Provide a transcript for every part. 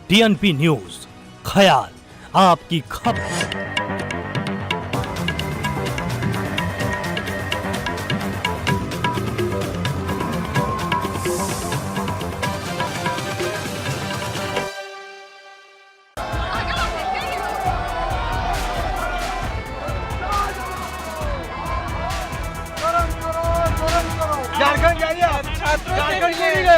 TNP news, ख्याल आपकी खबर। झारखंड जाइए, झारखंड के लिए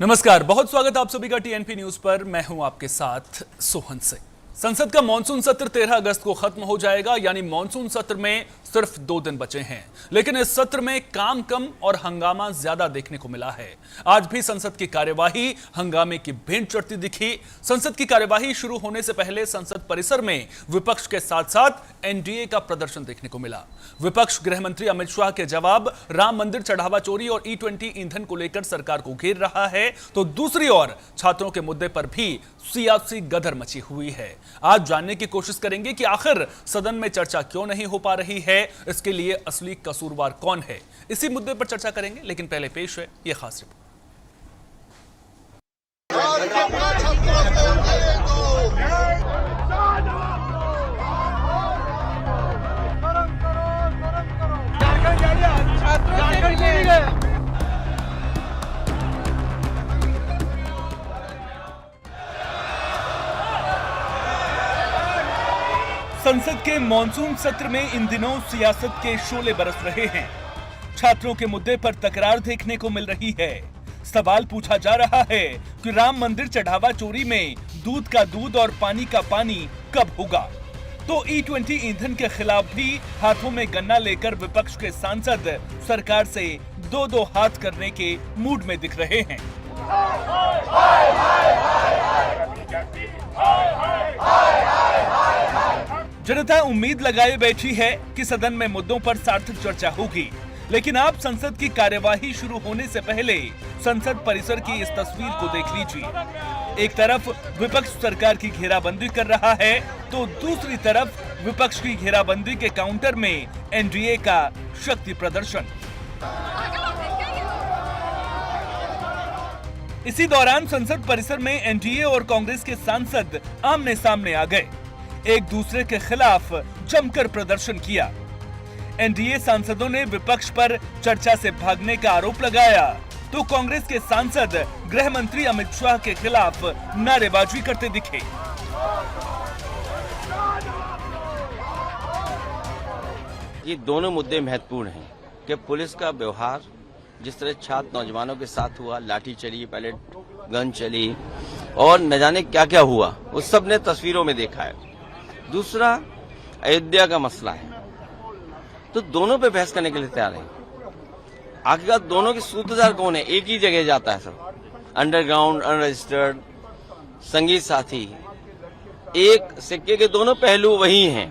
नमस्कार, बहुत स्वागत आप सभी का टीएनपी न्यूज पर। मैं हूं आपके साथ सोहन सिंह। संसद का मॉनसून सत्र 13 अगस्त को खत्म हो जाएगा, यानी मॉनसून सत्र में सिर्फ 2 दिन बचे हैं। लेकिन इस सत्र में काम कम और हंगामा ज्यादा देखने को मिला है। आज भी संसद की कार्यवाही हंगामे की भेंट चढ़ती दिखी। संसद की कार्यवाही शुरू होने से पहले संसद परिसर में विपक्ष के साथ साथ एनडीए का प्रदर्शन देखने को मिला। विपक्ष गृह मंत्री अमित शाह के जवाब, राम मंदिर चढ़ावा चोरी और E20 ईंधन को लेकर सरकार को घेर रहा है, तो दूसरी ओर छात्रों के मुद्दे पर भी सियासी गदर मची हुई है। आज जानने की कोशिश करेंगे कि आखिर सदन में चर्चा क्यों नहीं हो पा रही है, इसके लिए असली कसूरवार कौन है। इसी मुद्दे पर चर्चा करेंगे, लेकिन पहले पेश है यह खास रिपोर्ट। झारखंड के लिए संसद के मॉनसून सत्र में इन दिनों सियासत के शोले बरस रहे हैं। छात्रों के मुद्दे पर तकरार देखने को मिल रही है। सवाल पूछा जा रहा है कि राम मंदिर चढ़ावा चोरी में दूध का दूध और पानी का पानी कब होगा। तो E20 ईंधन के खिलाफ भी हाथों में गन्ना लेकर विपक्ष के सांसद सरकार से दो हाथ करने के मूड में दिख रहे हैं। जनता उम्मीद लगाए बैठी है कि सदन में मुद्दों पर सार्थक चर्चा होगी। लेकिन आप संसद की कार्यवाही शुरू होने से पहले संसद परिसर की इस तस्वीर को देख लीजिए। एक तरफ विपक्ष सरकार की घेराबंदी कर रहा है, तो दूसरी तरफ विपक्ष की घेराबंदी के काउंटर में एनडीए का शक्ति प्रदर्शन। इसी दौरान संसद परिसर में एनडीए और कांग्रेस के सांसद आमने सामने आ गए, एक दूसरे के खिलाफ जमकर प्रदर्शन किया। एनडीए सांसदों ने विपक्ष पर चर्चा से भागने का आरोप लगाया, तो कांग्रेस के सांसद गृह मंत्री अमित शाह के खिलाफ नारेबाजी करते दिखे। ये दोनों मुद्दे महत्वपूर्ण हैं कि पुलिस का व्यवहार जिस तरह छात्र नौजवानों के साथ हुआ, लाठी चली, पैलेट गन चली और न जाने क्या क्या हुआ, उस सब ने तस्वीरों में देखा है। दूसरा अयोध्या का मसला है, तो दोनों पे बहस करने के लिए तैयार हैं। आखिरकार दोनों के सूत्रधार कौन है? एक ही जगह जाता है सब, अंडरग्राउंड, अनरजिस्टर्ड, संगीत साथी, एक सिक्के के दोनों पहलू वही हैं।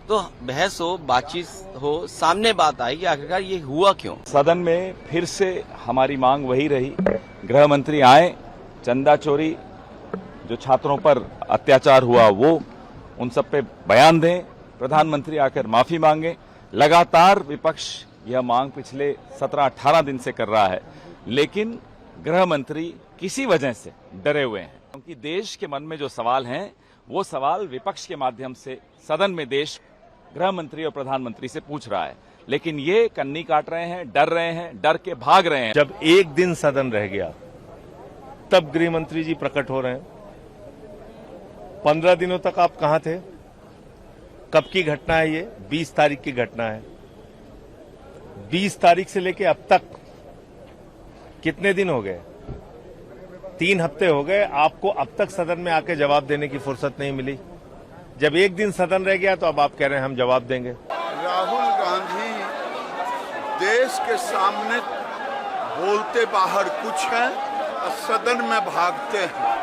तो बहस हो, बातचीत हो, सामने बात आई कि आखिरकार ये हुआ क्यों। सदन में फिर से हमारी मांग वही रही, गृह मंत्री आए, चंदा चोरी, जो छात्रों पर अत्याचार हुआ वो, उन सब पे बयान दें, प्रधानमंत्री आकर माफी मांगे। लगातार विपक्ष यह मांग पिछले 17-18 दिन से कर रहा है, लेकिन गृह मंत्री किसी वजह से डरे हुए हैं, क्योंकि देश के मन में जो सवाल हैं वो सवाल विपक्ष के माध्यम से सदन में देश गृह मंत्री और प्रधानमंत्री से पूछ रहा है। लेकिन ये कन्नी काट रहे हैं, डर रहे हैं, डर के भाग रहे हैं। जब एक दिन सदन रह गया तब गृह मंत्री जी प्रकट हो रहे हैं। 15 दिनों तक आप कहां थे? कब की घटना है ये? 20 तारीख की घटना है। 20 तारीख से लेके अब तक कितने दिन हो गए? 3 हफ्ते हो गए। आपको अब तक सदन में आके जवाब देने की फुर्सत नहीं मिली। जब एक दिन सदन रह गया तो अब आप कह रहे हैं हम जवाब देंगे। राहुल गांधी देश के सामने बोलते बाहर कुछ है और सदन में भागते हैं।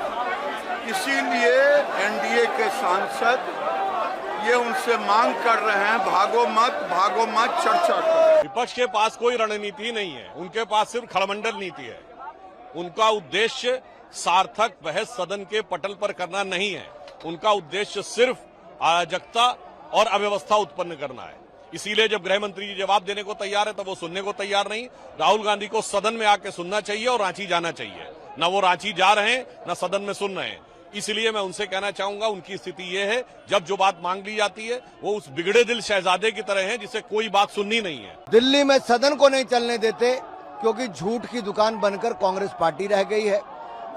इसीलिए एनडीए के सांसद ये उनसे मांग कर रहे हैं, भागो मत, चर्चा करो। विपक्ष के पास कोई रणनीति नहीं है, उनके पास सिर्फ खड़मंडल नीति है। उनका उद्देश्य सार्थक बहस सदन के पटल पर करना नहीं है। उनका उद्देश्य सिर्फ अराजकता और अव्यवस्था उत्पन्न करना है। इसीलिए जब गृह मंत्री जी जवाब देने को तैयार है तब वो सुनने को तैयार नहीं। राहुल गांधी को सदन में आके सुनना चाहिए और रांची जाना चाहिए। न वो रांची जा रहे हैं न सदन में सुन रहे हैं। इसलिए मैं उनसे कहना चाहूंगा, उनकी स्थिति ये है जब जो बात मांग ली जाती है वो उस बिगड़े दिल शहजादे की तरह है जिसे कोई बात सुननी नहीं है। दिल्ली में सदन को नहीं चलने देते क्योंकि झूठ की दुकान बनकर कांग्रेस पार्टी रह गई है।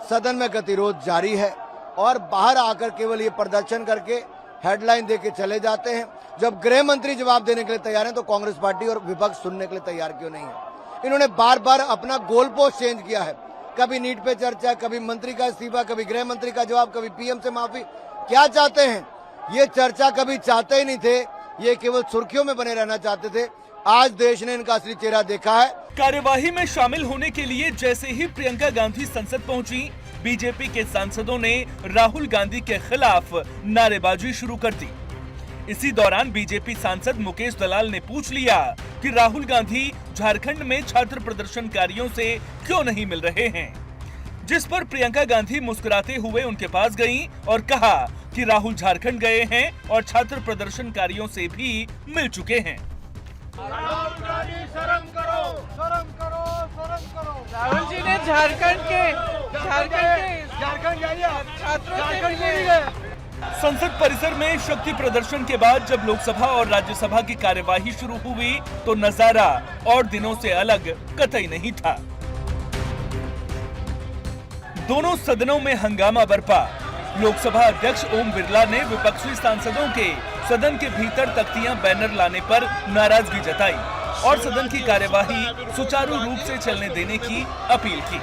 सदन में गतिरोध जारी है और बाहर आकर केवल ये प्रदर्शन करके हेडलाइन देके चले जाते हैं। जब गृह मंत्री जवाब देने के लिए तैयार हैं तो कांग्रेस पार्टी और विपक्ष सुनने के लिए तैयार क्यों नहीं है? इन्होंने बार बार अपना गोल पोस्ट चेंज किया है। कभी नीट पे चर्चा, कभी मंत्री का इस्तीफा, कभी गृह मंत्री का जवाब, कभी पीएम से माफी। क्या चाहते हैं? ये चर्चा कभी चाहते ही नहीं थे, ये केवल सुर्खियों में बने रहना चाहते थे। आज देश ने इनका असली चेहरा देखा है। कार्यवाही में शामिल होने के लिए जैसे ही प्रियंका गांधी संसद पहुंची, बीजेपी के सांसदों ने राहुल गांधी के खिलाफ नारेबाजी शुरू कर दी। इसी दौरान बीजेपी सांसद मुकेश दलाल ने पूछ लिया कि राहुल गांधी झारखंड में छात्र प्रदर्शनकारियों से क्यों नहीं मिल रहे हैं, जिस पर प्रियंका गांधी मुस्कुराते हुए उनके पास गईं और कहा कि राहुल झारखंड गए हैं और छात्र प्रदर्शनकारियों से भी मिल चुके हैं। राहुल गांधी शर्म करो, शर्म करो, शर्म करो। राहुल जी ने झारखंड जाइए, छात्रों से मिलेंगे। संसद परिसर में शक्ति प्रदर्शन के बाद जब लोकसभा और राज्यसभा की कार्यवाही शुरू हुई तो नजारा और दिनों से अलग कतई नहीं था। दोनों सदनों में हंगामा बरपा। लोकसभा अध्यक्ष ओम बिरला ने विपक्षी सांसदों के सदन के भीतर तख्तियां, बैनर लाने पर नाराजगी जताई और सदन की कार्यवाही सुचारू रूप से चलने देने की अपील की।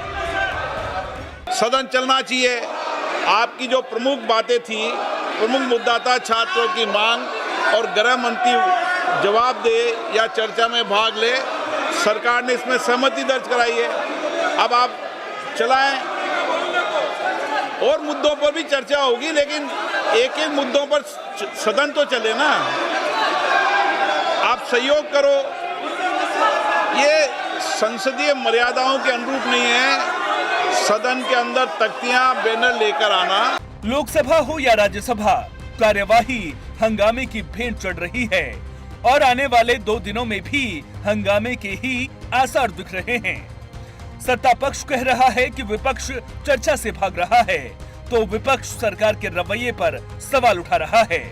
सदन चलना चाहिए। आपकी जो प्रमुख बातें थी, प्रमुख मुद्दा था छात्रों की मांग, और गृह मंत्री जवाब दे या चर्चा में भाग ले। सरकार ने इसमें सहमति दर्ज कराई है। अब आप चलाएं, और मुद्दों पर भी चर्चा होगी, लेकिन एक एक मुद्दों पर सदन तो चले ना। आप सहयोग करो। ये संसदीय मर्यादाओं के अनुरूप नहीं है सदन के अंदर तख्तियां, बैनर लेकर आना। लोकसभा हो या राज्यसभा, कार्यवाही हंगामे की भेंट चढ़ रही है और आने वाले 2 दिनों में भी हंगामे के ही आसार दिख रहे हैं। सत्ता पक्ष कह रहा है कि विपक्ष चर्चा से भाग रहा है, तो विपक्ष सरकार के रवैये पर सवाल उठा रहा है।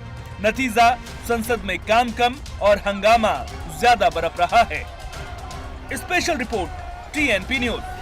नतीजा, संसद में काम कम और हंगामा ज्यादा बरप रहा है। Special report TNP news.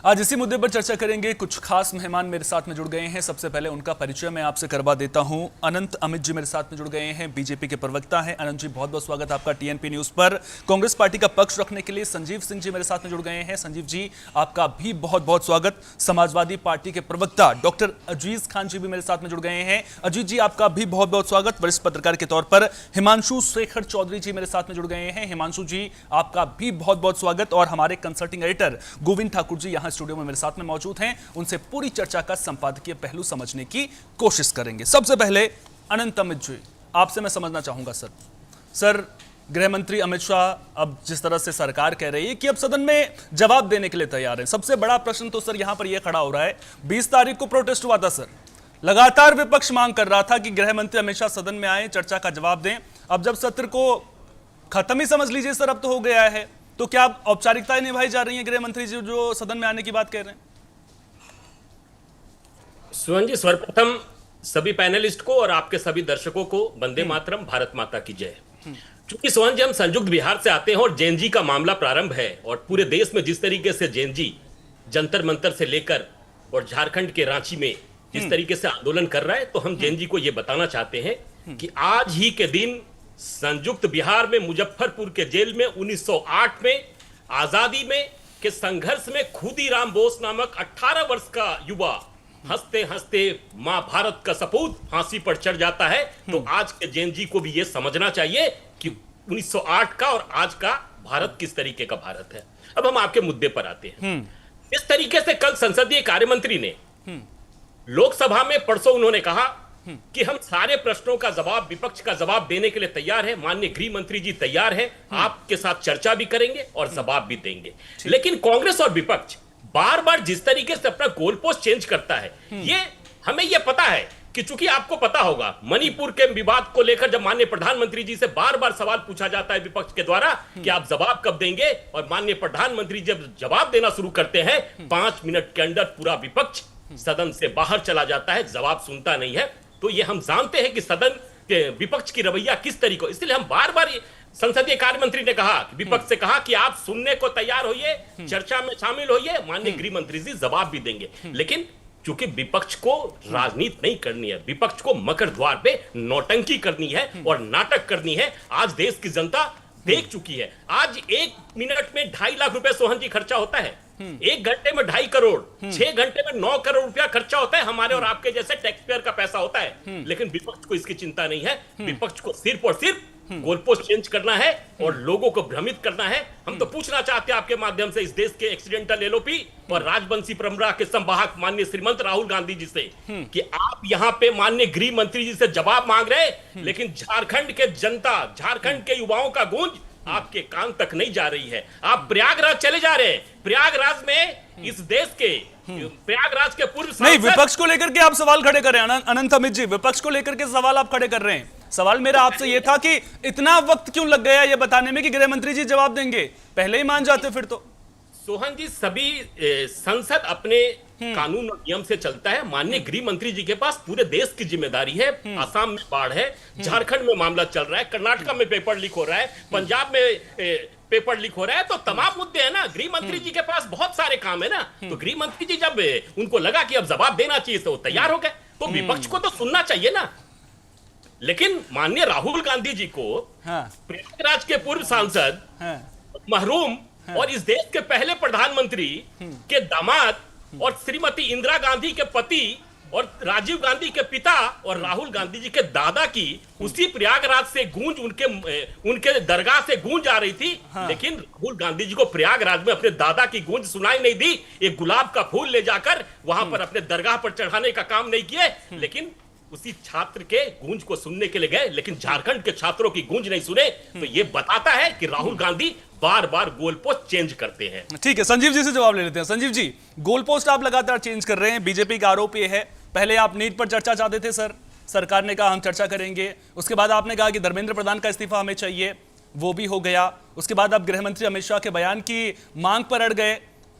आज इसी मुद्दे पर चर्चा करेंगे। कुछ खास मेहमान मेरे साथ में जुड़ गए हैं। सबसे पहले उनका परिचय मैं आपसे करवा देता हूं। अनंत अमित जी मेरे साथ में जुड़ गए हैं, बीजेपी के प्रवक्ता हैं। अनंत जी, बहुत बहुत स्वागत आपका टीएनपी न्यूज पर। कांग्रेस पार्टी का पक्ष रखने के लिए संजीव सिंह जी मेरे साथ में जुड़ गए हैं। संजीव जी, आपका भी बहुत बहुत स्वागत। समाजवादी पार्टी के प्रवक्ता डॉक्टर अजीज खान जी भी मेरे साथ में जुड़ गए हैं। अजीज जी, आपका भी बहुत बहुत स्वागत। वरिष्ठ पत्रकार के तौर पर हिमांशु शेखर चौधरी जी मेरे साथ में जुड़ गए हैं। हिमांशु जी, आपका भी बहुत बहुत स्वागत। और हमारे कंसल्टिंग एडिटर गोविंद ठाकुर जी यहाँ स्टूडियो में मेरे साथ में मौजूद हैं। उनसे पूरी चर्चा का संपादकीय पहलू समझने की कोशिश करेंगे। सबसे पहले अनंत अमित जी, आपसे मैं समझना चाहूंगा सर, गृह मंत्री अमित शाह अब जिस तरह से सरकार कह रही है कि अब सदन में जवाब देने के लिए तैयार है, सबसे बड़ा प्रश्न तो सर यहां पर यह खड़ा हो रहा है, 20 तारीख को प्रोटेस्ट हुआ था सर, लगातार विपक्ष मांग कर रहा था कि गृह मंत्री अमित शाह सदन में आए, चर्चा का जवाब दें। अब जब सत्र को खत्म ही समझ लीजिए सर, अब तो हो गया है, तो क्या औपचारिकताएं निभाई जा रही हैं गृह मंत्री जी जो सदन में आने की बात कह रहे हैं? सुमन जी, सर्वप्रथम सभी पैनलिस्ट को और आपके सभी दर्शकों को वंदे मातरम, भारत माता की जय। चूंकि सुमन जी, हम संयुक्त बिहार से आते हैं और जेएनजी का मामला प्रारंभ है और पूरे देश में जिस तरीके से जेएनजी जंतर मंतर से लेकर और झारखंड के रांची में जिस तरीके से आंदोलन कर रहा है, तो हम जेएनजी को यह बताना चाहते हैं कि आज ही के दिन संयुक्त बिहार में मुजफ्फरपुर के जेल में 1908 में आजादी में के संघर्ष में खुदीराम बोस नामक 18 वर्ष का युवा हंसते हंसते मां भारत का सपूत फांसी पर चढ़ जाता है। तो आज के जेएनजी को भी यह समझना चाहिए कि 1908 का और आज का भारत किस तरीके का भारत है। अब हम आपके मुद्दे पर आते हैं। इस तरीके से कल संसदीय कार्य मंत्री ने लोकसभा में परसों उन्होंने कहा कि हम सारे प्रश्नों का जवाब, विपक्ष का जवाब देने के लिए तैयार है। माननीय गृह मंत्री जी तैयार है, आपके साथ चर्चा भी करेंगे और जवाब भी देंगे। लेकिन कांग्रेस और विपक्ष बार बार जिस तरीके से अपना गोल पोस्ट चेंज करता है, ये हमें यह पता है कि चूंकि आपको पता होगा मणिपुर के विवाद को लेकर जब माननीय प्रधानमंत्री जी से बार बार सवाल पूछा जाता है विपक्ष के द्वारा कि आप जवाब कब देंगे, और माननीय प्रधानमंत्री जब जवाब देना शुरू करते हैं 5 मिनट के अंदर पूरा विपक्ष सदन से बाहर चला जाता है, जवाब सुनता नहीं है। तो ये हम जानते हैं कि सदन के विपक्ष की रवैया किस तरीके, इसलिए हम बार बार संसदीय कार्य मंत्री ने कहा, विपक्ष से कहा कि आप सुनने को तैयार होइए, चर्चा में शामिल होइए, माननीय गृह मंत्री जी जवाब भी देंगे। लेकिन चूंकि विपक्ष को राजनीति नहीं करनी है, विपक्ष को मकर द्वार पे नौटंकी करनी है और नाटक करनी है। आज देश की जनता देख चुकी है। आज 1 मिनट में 2.5 लाख रुपए सोहन जी खर्चा होता है, 1 घंटे में 2.5 करोड़, 6 घंटे में 9 करोड़ रुपया खर्चा होता है, हमारे और आपके जैसे टैक्स पेयर का पैसा होता है। लेकिन विपक्ष को इसकी चिंता नहीं है। विपक्ष को सिर्फ और सिर्फ गोलपोस्ट चेंज करना है और लोगों को भ्रमित करना है। हम तो पूछना चाहते हैं आपके माध्यम से इस देश के एक्सीडेंटल एलओपी और राजवंशी परंपरा के संवाहक माननीय श्रीमंत राहुल गांधी जी से कि आप यहां पे माननीय गृह मंत्री जी से जवाब मांग रहे हैं, लेकिन झारखंड के जनता, झारखंड के युवाओं का गूंज आपके कान तक नहीं जा रही है। आप प्रयागराज चले जा रहे हैं। प्रयागराज में इस देश के प्रयागराज के पूर्व नहीं, विपक्ष को लेकर के आप सवाल खड़े कर रहे हैं अनंत अमित जी, विपक्ष को लेकर के सवाल आप खड़े कर रहे हैं। सवाल मेरा आपसे यह था कि इतना वक्त क्यों लग गया ये बताने में कि गृह मंत्री जी जवाब देंगे, पहले ही मान जाते फिर तो। सोहन जी, सभी संसद अपने कानून और नियम से चलता है। माननीय गृह मंत्री जी के पास पूरे देश की जिम्मेदारी है। आसाम में बाढ़ है, झारखंड में मामला चल रहा है, कर्नाटक में पेपर लीक हो रहा है, पंजाब में पेपर लीक हो रहा है, तो तमाम मुद्दे हैं ना। गृह मंत्री जी के पास बहुत सारे काम है ना। तो गृह मंत्री जी जब उनको लगा कि अब जवाब देना चाहिए तो तैयार हो गए। तो विपक्ष को तो सुनना चाहिए ना। लेकिन माननीय राहुल गांधी जी को प्रयागराज के पूर्व सांसद, महरूम और इस देश के पहले प्रधानमंत्री के दामाद और श्रीमती इंदिरा गांधी के पति और राजीव गांधी के पिता और राहुल गांधी जी के दादा की उसी प्रयागराज से गूंज उनके दरगाह से गूंज आ रही थी। लेकिन राहुल गांधी जी को प्रयागराज में अपने दादा की गूंज सुनाई नहीं दी। एक गुलाब का फूल ले जाकर वहां पर अपने दरगाह पर चढ़ाने का काम नहीं किए, लेकिन उसी छात्र के गूंज को सुनने के लिए गए, लेकिन झारखंड के छात्रों की गूंज नहीं सुने। तो ये बताता है कि राहुल गांधी बार बार गोल पोस्ट चेंज करते हैं। ठीक है, संजीव जी से जवाब ले लेते हैं। संजीव जी, गोल पोस्ट आप लगातार चेंज कर रहे हैं। बीजेपी का आरोप यह है, पहले आप नीट पर चर्चा चाहते थे सर, सरकार ने कहा हम चर्चा करेंगे। उसके बाद आपने कहा कि धर्मेंद्र प्रधान का इस्तीफा हमें चाहिए, वो भी हो गया। उसके बाद आप गृह मंत्री अमित शाह के बयान की मांग पर अड़ गए।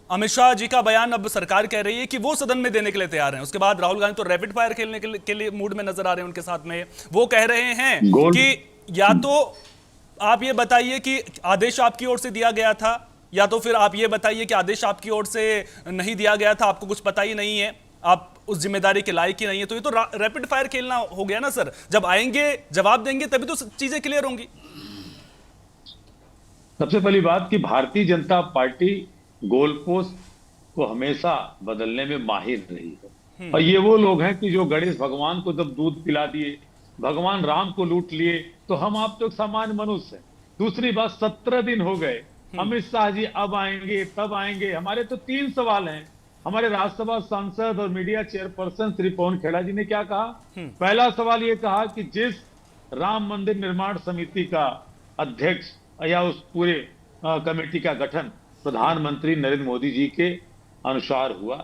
अमित शाह जी का बयान अब सरकार कह रही है कि वो सदन में देने के लिए तैयार हैं। उसके बाद राहुल गांधी तो रैपिड फायर खेलने के लिए मूड में नजर आ रहे हैं उनके साथ में। वो कह रहे हैं कि या तो आप ये बताइए कि आदेश आपकी ओर से दिया गया था, या तो फिर आप ये बताइए कि आदेश आपकी ओर से नहीं दिया गया था, आपको कुछ पता ही नहीं है, आप उस जिम्मेदारी के लायक ही नहीं है। तो ये तो रैपिड फायर खेलना हो गया ना सर। जब आएंगे जवाब देंगे तभी तो चीजें क्लियर होंगी। सबसे पहली बात कि Bharatiya Janata party goal post को हमेशा बदलने में माहिर रही है। और ये वो लोग हैं कि जो गणेश भगवान को जब दूध पिला दिए, भगवान राम को लूट लिए, तो हम आप तो एक सामान्य मनुष्य हैं। दूसरी बात, 17 दिन हो गए, अमित शाह जी अब आएंगे तब आएंगे। हमारे तो 3 सवाल हैं। हमारे राज्यसभा सांसद और मीडिया चेयरपर्सन श्री पवन खेड़ा जी ने क्या कहा? पहला सवाल ये कहा कि जिस राम मंदिर निर्माण समिति का अध्यक्ष या उस पूरे कमेटी का गठन प्रधानमंत्री नरेंद्र मोदी जी के अनुसार हुआ,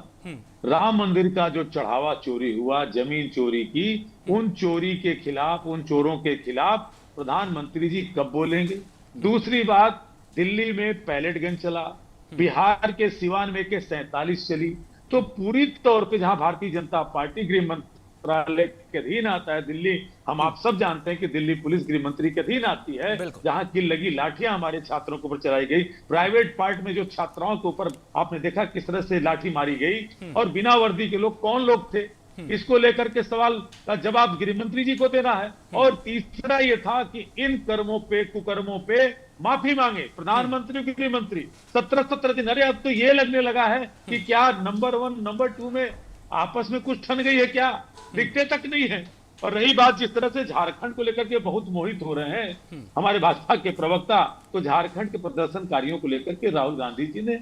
राम मंदिर का जो चढ़ावा चोरी हुआ, जमीन चोरी की, उन चोरी के खिलाफ, उन चोरों के खिलाफ प्रधानमंत्री जी कब बोलेंगे? दूसरी बात, दिल्ली में पैलेट गन चला, बिहार के सिवान में के 47 चली, तो पूरी तौर पे जहां भारतीय जनता पार्टी गृह मंत्रालय के अधीन आता है दिल्ली, हम आप सब जानते हैं कि दिल्ली पुलिस गृह मंत्री के अधीन आती है, जहां किल लगी लाठियां हमारे छात्रों के ऊपर चलाई गई, प्राइवेट पार्ट में जो छात्राओं के ऊपर आपने देखा किस तरह से लाठी मारी गई, और बिना वर्दी के लोग कौन लोग थे, इसको लेकर के सवाल का जवाब गृह मंत्री जी को देना है। और तीसरा ये था कि इन कर्मों पे, कुकर्मों पे माफी मांगे प्रधानमंत्री और गृह मंत्री। 17 दिन, अरे अब तो ये लगने लगा है कि क्या नंबर 1 नंबर 2 में आपस में कुछ ठन गई है क्या? दिखते तक नहीं है। और रही बात जिस तरह से झारखंड को लेकर के बहुत मोहित हो रहे हैं हमारे भाजपा के प्रवक्ता, तो झारखंड के प्रदर्शनकारियों को लेकर के राहुल गांधी जी ने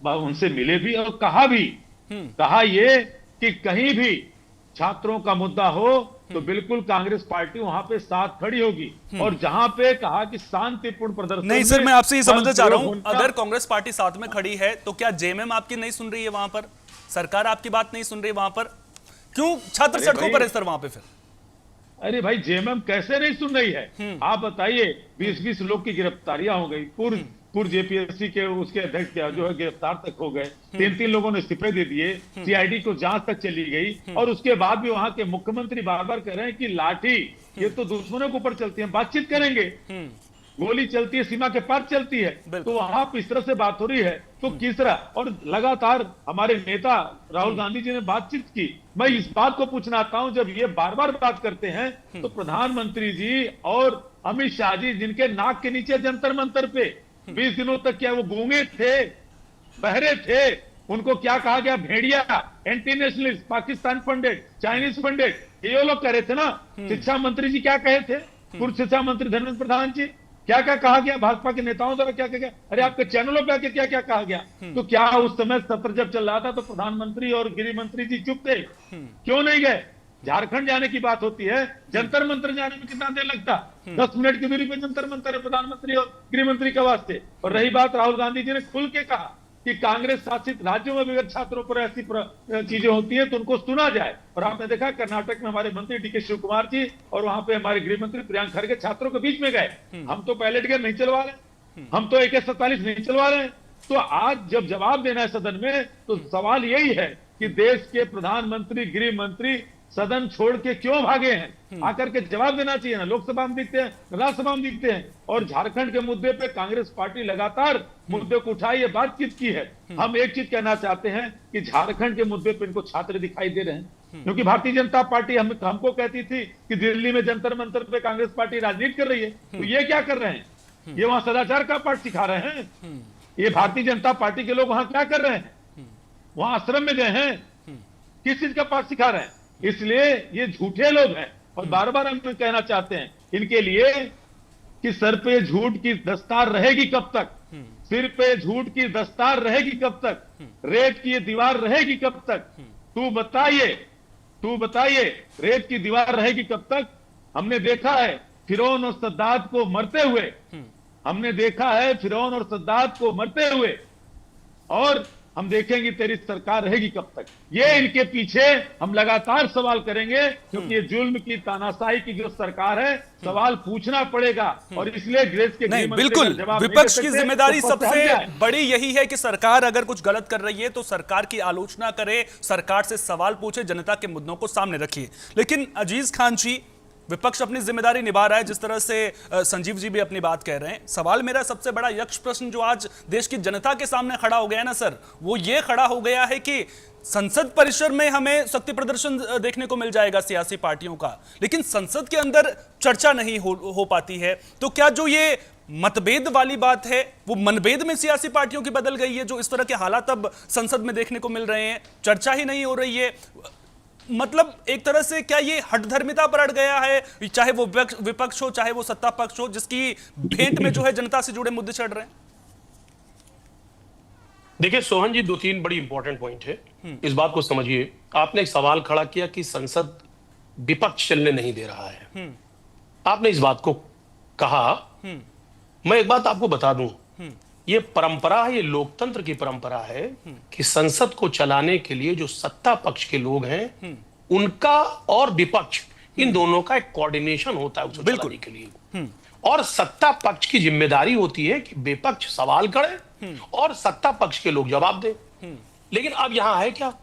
उनसे मिले भी और कहा भी, कहा ये कि कहीं भी छात्रों का मुद्दा हो तो बिल्कुल कांग्रेस पार्टी वहां पे साथ खड़ी होगी। और जहां पे कहा कि शांतिपूर्ण प्रदर्शन, नहीं सर, मैं आपसे ये समझना चाह रहा हूं, उनका... अगर कांग्रेस पार्टी साथ में खड़ी है तो क्या जेएमएम आपकी नहीं सुन रही है वहां पर? सरकार आपकी बात नहीं सुन रही वहां पर? क्यों छात्र सड़कों पर है सर वहां पे फिर? अरे भाई, जेएमएम कैसे नहीं सुन रही है? आप बताइए, 20-20 लोग की गिरफ्तारियां हो गई, पूर्व जेपीएससी के उसके अध्यक्ष जो है गिरफ्तार तक हो गए, 3 लोगों ने इस्तीफे दे दिए, सीआईडी को जांच तक चली गई, और उसके बाद भी वहां के मुख्यमंत्री बार बार कह रहे हैं कि लाठी ये तो दुश्मनों के ऊपर चलती है, बातचीत करेंगे, गोली चलती है, सीमा के पार चलती है। तो वहां इस तरह से बात हो रही है तो किस तरह? और लगातार हमारे नेता राहुल गांधी जी ने बातचीत की। मैं इस बात को पूछना चाहता हूं, जब ये बार बार बात करते हैं तो प्रधानमंत्री जी और अमित शाह जी, जिनके नाक के नीचे जंतर मंतर पे 20 दिनों तक क्या वो गूंगे थे, बहरे थे, उनको क्या कहा गया? भेड़िया, anti nationalist, Pakistan funded, Chinese funded, ये लोग कह रहे थे ना। शिक्षा मंत्री जी क्या कहे थे? पूर्व शिक्षा मंत्री धर्मेंद्र प्रधान जी, क्या क्या कहा गया भाजपा के नेताओं द्वारा? क्या क्या गया? अरे आपके चैनलों पे आके क्या क्या कहा गया? तो क्या उस समय सत्र जब चल रहा था तो प्रधानमंत्री और गृह मंत्री जी चुप थे? क्यों नहीं गए? झारखंड जाने की बात होती है, जंतर मंतर जाने में कितना देर लगता? 10 मिनट की दूरी पे जंतर मंतर है प्रधानमंत्री और गृह मंत्री के वास्ते। और रही बात, राहुल गांधी जी ने खुल के कहा कि कांग्रेस शासित राज्यों में भी अगर छात्रों पर ऐसी चीजें होती है तो उनको सुना जाए। और आपने देखा कर्नाटक में हमारे मंत्री डीके शिव कुमार जी और वहां पे हमारे गृह मंत्री प्रियंक खड़गे छात्रों के बीच में गए। हम तो पैलेट गन नहीं चलवा रहे, हम तो AK-47 नहीं चलवा रहे हैं। तो आज जब जवाब देना है सदन में तो सवाल यही है कि देश के प्रधानमंत्री, गृह मंत्री सदन छोड़ के क्यों भागे हैं? आकर के जवाब देना चाहिए ना। लोकसभा में दिखते हैं, राज्यसभा में दिखते हैं। और झारखंड के मुद्दे पे कांग्रेस पार्टी लगातार मुद्दे को उठाई है, बातचीत की है। हम एक चीज कहना चाहते हैं कि झारखंड के मुद्दे पे इनको छात्र दिखाई दे रहे हैं, क्योंकि भारतीय जनता पार्टी हमको कहती थी कि दिल्ली में जंतर मंतर पे कांग्रेस पार्टी राजनीति कर रही है, तो ये क्या कर रहे हैं? ये वहां सदाचार का पाठ सिखा रहे हैं। ये भारतीय जनता पार्टी के लोग वहां क्या कर रहे हैं? वहां आश्रम में गए हैं, किस चीज का पाठ सिखा रहे हैं? इसलिए ये झूठे लोग हैं। और बार बार हम कहना चाहते हैं इनके लिए कि सर पे झूठ की दस्तार रहेगी कब तक? सिर पे झूठ की दस्तार रहेगी कब तक? रेत की ये दीवार रहेगी कब तक? तू बताइए रेत की दीवार रहेगी कब तक? हमने देखा है फिरौन और सद्दात को मरते हुए, हमने देखा है फिरौन और सद्दात को मरते हुए, और हम देखेंगे तेरी सरकार रहेगी कब तक। ये इनके पीछे हम लगातार सवाल करेंगे, क्योंकि ये जुल्म की, तानाशाही की जो सरकार है, सवाल पूछना पड़ेगा। और इसलिए ग्रेस के नहीं, बिल्कुल विपक्ष की जिम्मेदारी सबसे बड़ी यही है कि सरकार अगर कुछ गलत कर रही है तो सरकार की आलोचना करे, सरकार से सवाल पूछे, जनता के मुद्दों को सामने रखिए। लेकिन अजीज खान जी, विपक्ष अपनी जिम्मेदारी निभा रहा है, जिस तरह से संजीव जी भी अपनी बात कह रहे हैं। सवाल मेरा सबसे बड़ा यक्ष प्रश्न जो आज देश की जनता के सामने खड़ा हो गया है ना सर, वो ये खड़ा हो गया है कि संसद परिसर में हमें शक्ति प्रदर्शन देखने को मिल जाएगा सियासी पार्टियों का, लेकिन संसद के अंदर चर्चा नहीं हो पाती है। तो क्या जो ये मतभेद वाली बात है वो मनभेद में सियासी पार्टियों की बदल गई है, जो इस तरह के हालात अब संसद में देखने को मिल रहे हैं? चर्चा ही नहीं हो रही है, मतलब एक तरह से क्या ये हठधर्मिता पर अड़ गया है, चाहे वो विपक्ष हो चाहे वो सत्ता पक्ष हो, जिसकी भेंट में जो है जनता से जुड़े मुद्दे चढ़ रहे हैं? देखिए सोहन जी, 2-3 बड़ी इंपॉर्टेंट पॉइंट है, इस बात को समझिए। आपने एक सवाल खड़ा किया कि संसद विपक्ष चलने नहीं दे रहा है, आपने इस बात को कहा। मैं एक बात आपको बता दूं, ये परंपरा है, ये लोकतंत्र की परंपरा है कि संसद को चलाने के लिए जो सत्ता पक्ष के लोग हैं उनका और विपक्ष, इन दोनों का एक कोऑर्डिनेशन होता है उसको चलाने के लिए। और सत्ता पक्ष की जिम्मेदारी होती है कि विपक्ष सवाल करे और सत्ता पक्ष के लोग जवाब दें। लेकिन अब यहां है क्या?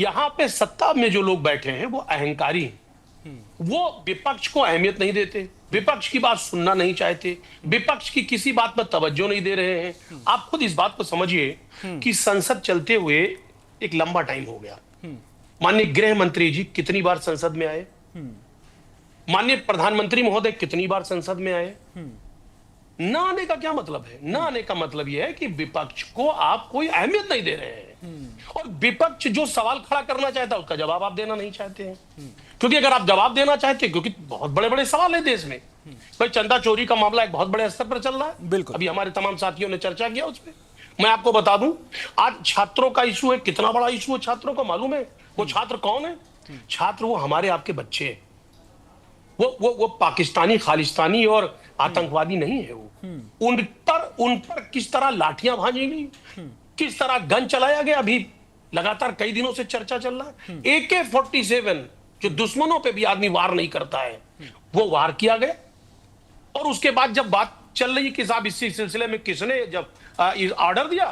यहां पे सत्ता में जो लोग बैठे हैं वो अहंकारी हैं, वो विपक्ष को अहमियत नहीं देते, विपक्ष की बात सुनना नहीं चाहते, विपक्ष की किसी बात पर तवज्जो नहीं दे रहे हैं। आप खुद इस बात को समझिए कि संसद चलते हुए एक लंबा टाइम हो गया। माननीय गृह मंत्री जी कितनी बार संसद में आए, माननीय प्रधानमंत्री महोदय कितनी बार संसद में आए। ना आने का क्या मतलब है? ना आने का मतलब यह है कि विपक्ष को आप कोई अहमियत नहीं दे रहे हैं, और विपक्ष जो सवाल खड़ा करना चाहता है उसका जवाब आप देना नहीं चाहते हैं। क्योंकि अगर आप जवाब देना चाहते हैं, क्योंकि बहुत बड़े बड़े सवाल है देश में, भाई चंदा चोरी का मामला एक बहुत बड़े स्तर पर चल रहा है, बिल्कुल अभी हमारे तमाम साथियों ने चर्चा किया उस पर। मैं आपको बता दूं, आज छात्रों का इशू है, कितना बड़ा इशू है छात्रों का मालूम है? वो छात्र कौन है? छात्र वो हमारे आपके बच्चे हैं, वो पाकिस्तानी खालिस्तानी और आतंकवादी नहीं है। वो उन पर किस तरह लाठियां भाजी गई, किस तरह गन चलाया गया, अभी लगातार कई दिनों से चर्चा चल रहा है। AK-47 जो दुश्मनों पे भी आदमी वार नहीं करता है, वो वार किया गया। और उसके बाद जब बात चल रही कि साहब इसी सिलसिले में किसने जब ऑर्डर दिया,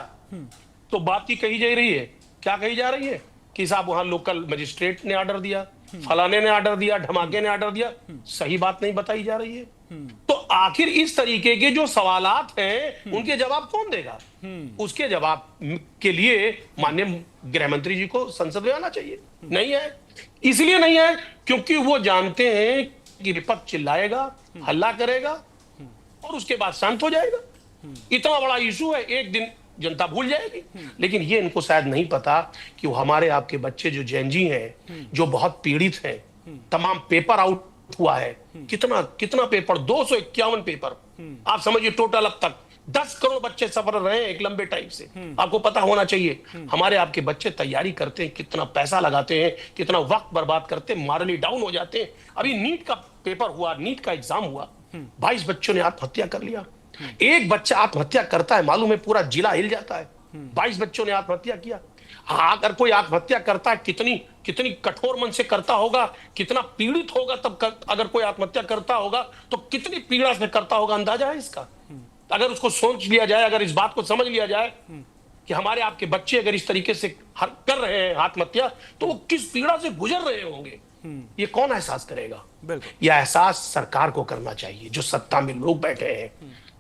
तो बात ही कही जा रही है, क्या कही जा रही है कि साहब वहां लोकल मजिस्ट्रेट ने ऑर्डर दिया, फलाने ने ऑर्डर दिया, धमाके ने ऑर्डर दिया। सही बात नहीं बताई जा रही है। तो आखिर इस तरीके के जो सवालात हैं उनके जवाब कौन देगा? उसके जवाब के लिए माननीय गृह मंत्री जी को संसद में आना चाहिए। नहीं है, इसलिए नहीं है क्योंकि वो जानते हैं कि विपक्ष चिल्लाएगा, हल्ला करेगा और उसके बाद शांत हो जाएगा। इतना बड़ा इशू है, एक दिन जनता भूल जाएगी। लेकिन ये इनको शायद नहीं पता कि वो हमारे आपके बच्चे जो जैनजी हैं, जो बहुत पीड़ित हैं, तमाम पेपर आउट हुआ है, कितना पेपर, 251 पेपर, आप समझिए टोटल अब तक 10 करोड़ बच्चे सफर रहे हैं एक लंबे टाइम से। आपको पता होना चाहिए हमारे आपके बच्चे तैयारी करते हैं, कितना पैसा लगाते हैं, कितना वक्त बर्बाद करते हैं, मॉरली डाउन हो जाते हैं। अभी नीट का पेपर हुआ, नीट का एग्जाम हुआ, 22 बच्चों ने आत्महत्या कर लिया। एक बच्चा आत्महत्या करता है, मालूम है पूरा जिला हिल जाता है। 22 बच्चों ने आत्महत्या किया। हाँ, अगर कोई आत्महत्या करता है कितनी कठोर मन से करता होगा, कितना पीड़ित होगा, तब अगर कोई आत्महत्या करता होगा तो कितनी पीड़ा से करता होगा, अंदाजा है इसका? अगर उसको सोच लिया जाए, अगर इस बात को समझ लिया जाए कि हमारे आपके बच्चे अगर इस तरीके से कर रहे हैं आत्महत्या, तो वो किस पीड़ा से गुजर रहे होंगे, ये कौन एहसास करेगा? यह एहसास सरकार को करना चाहिए। जो सत्ता में लोग बैठे हैं,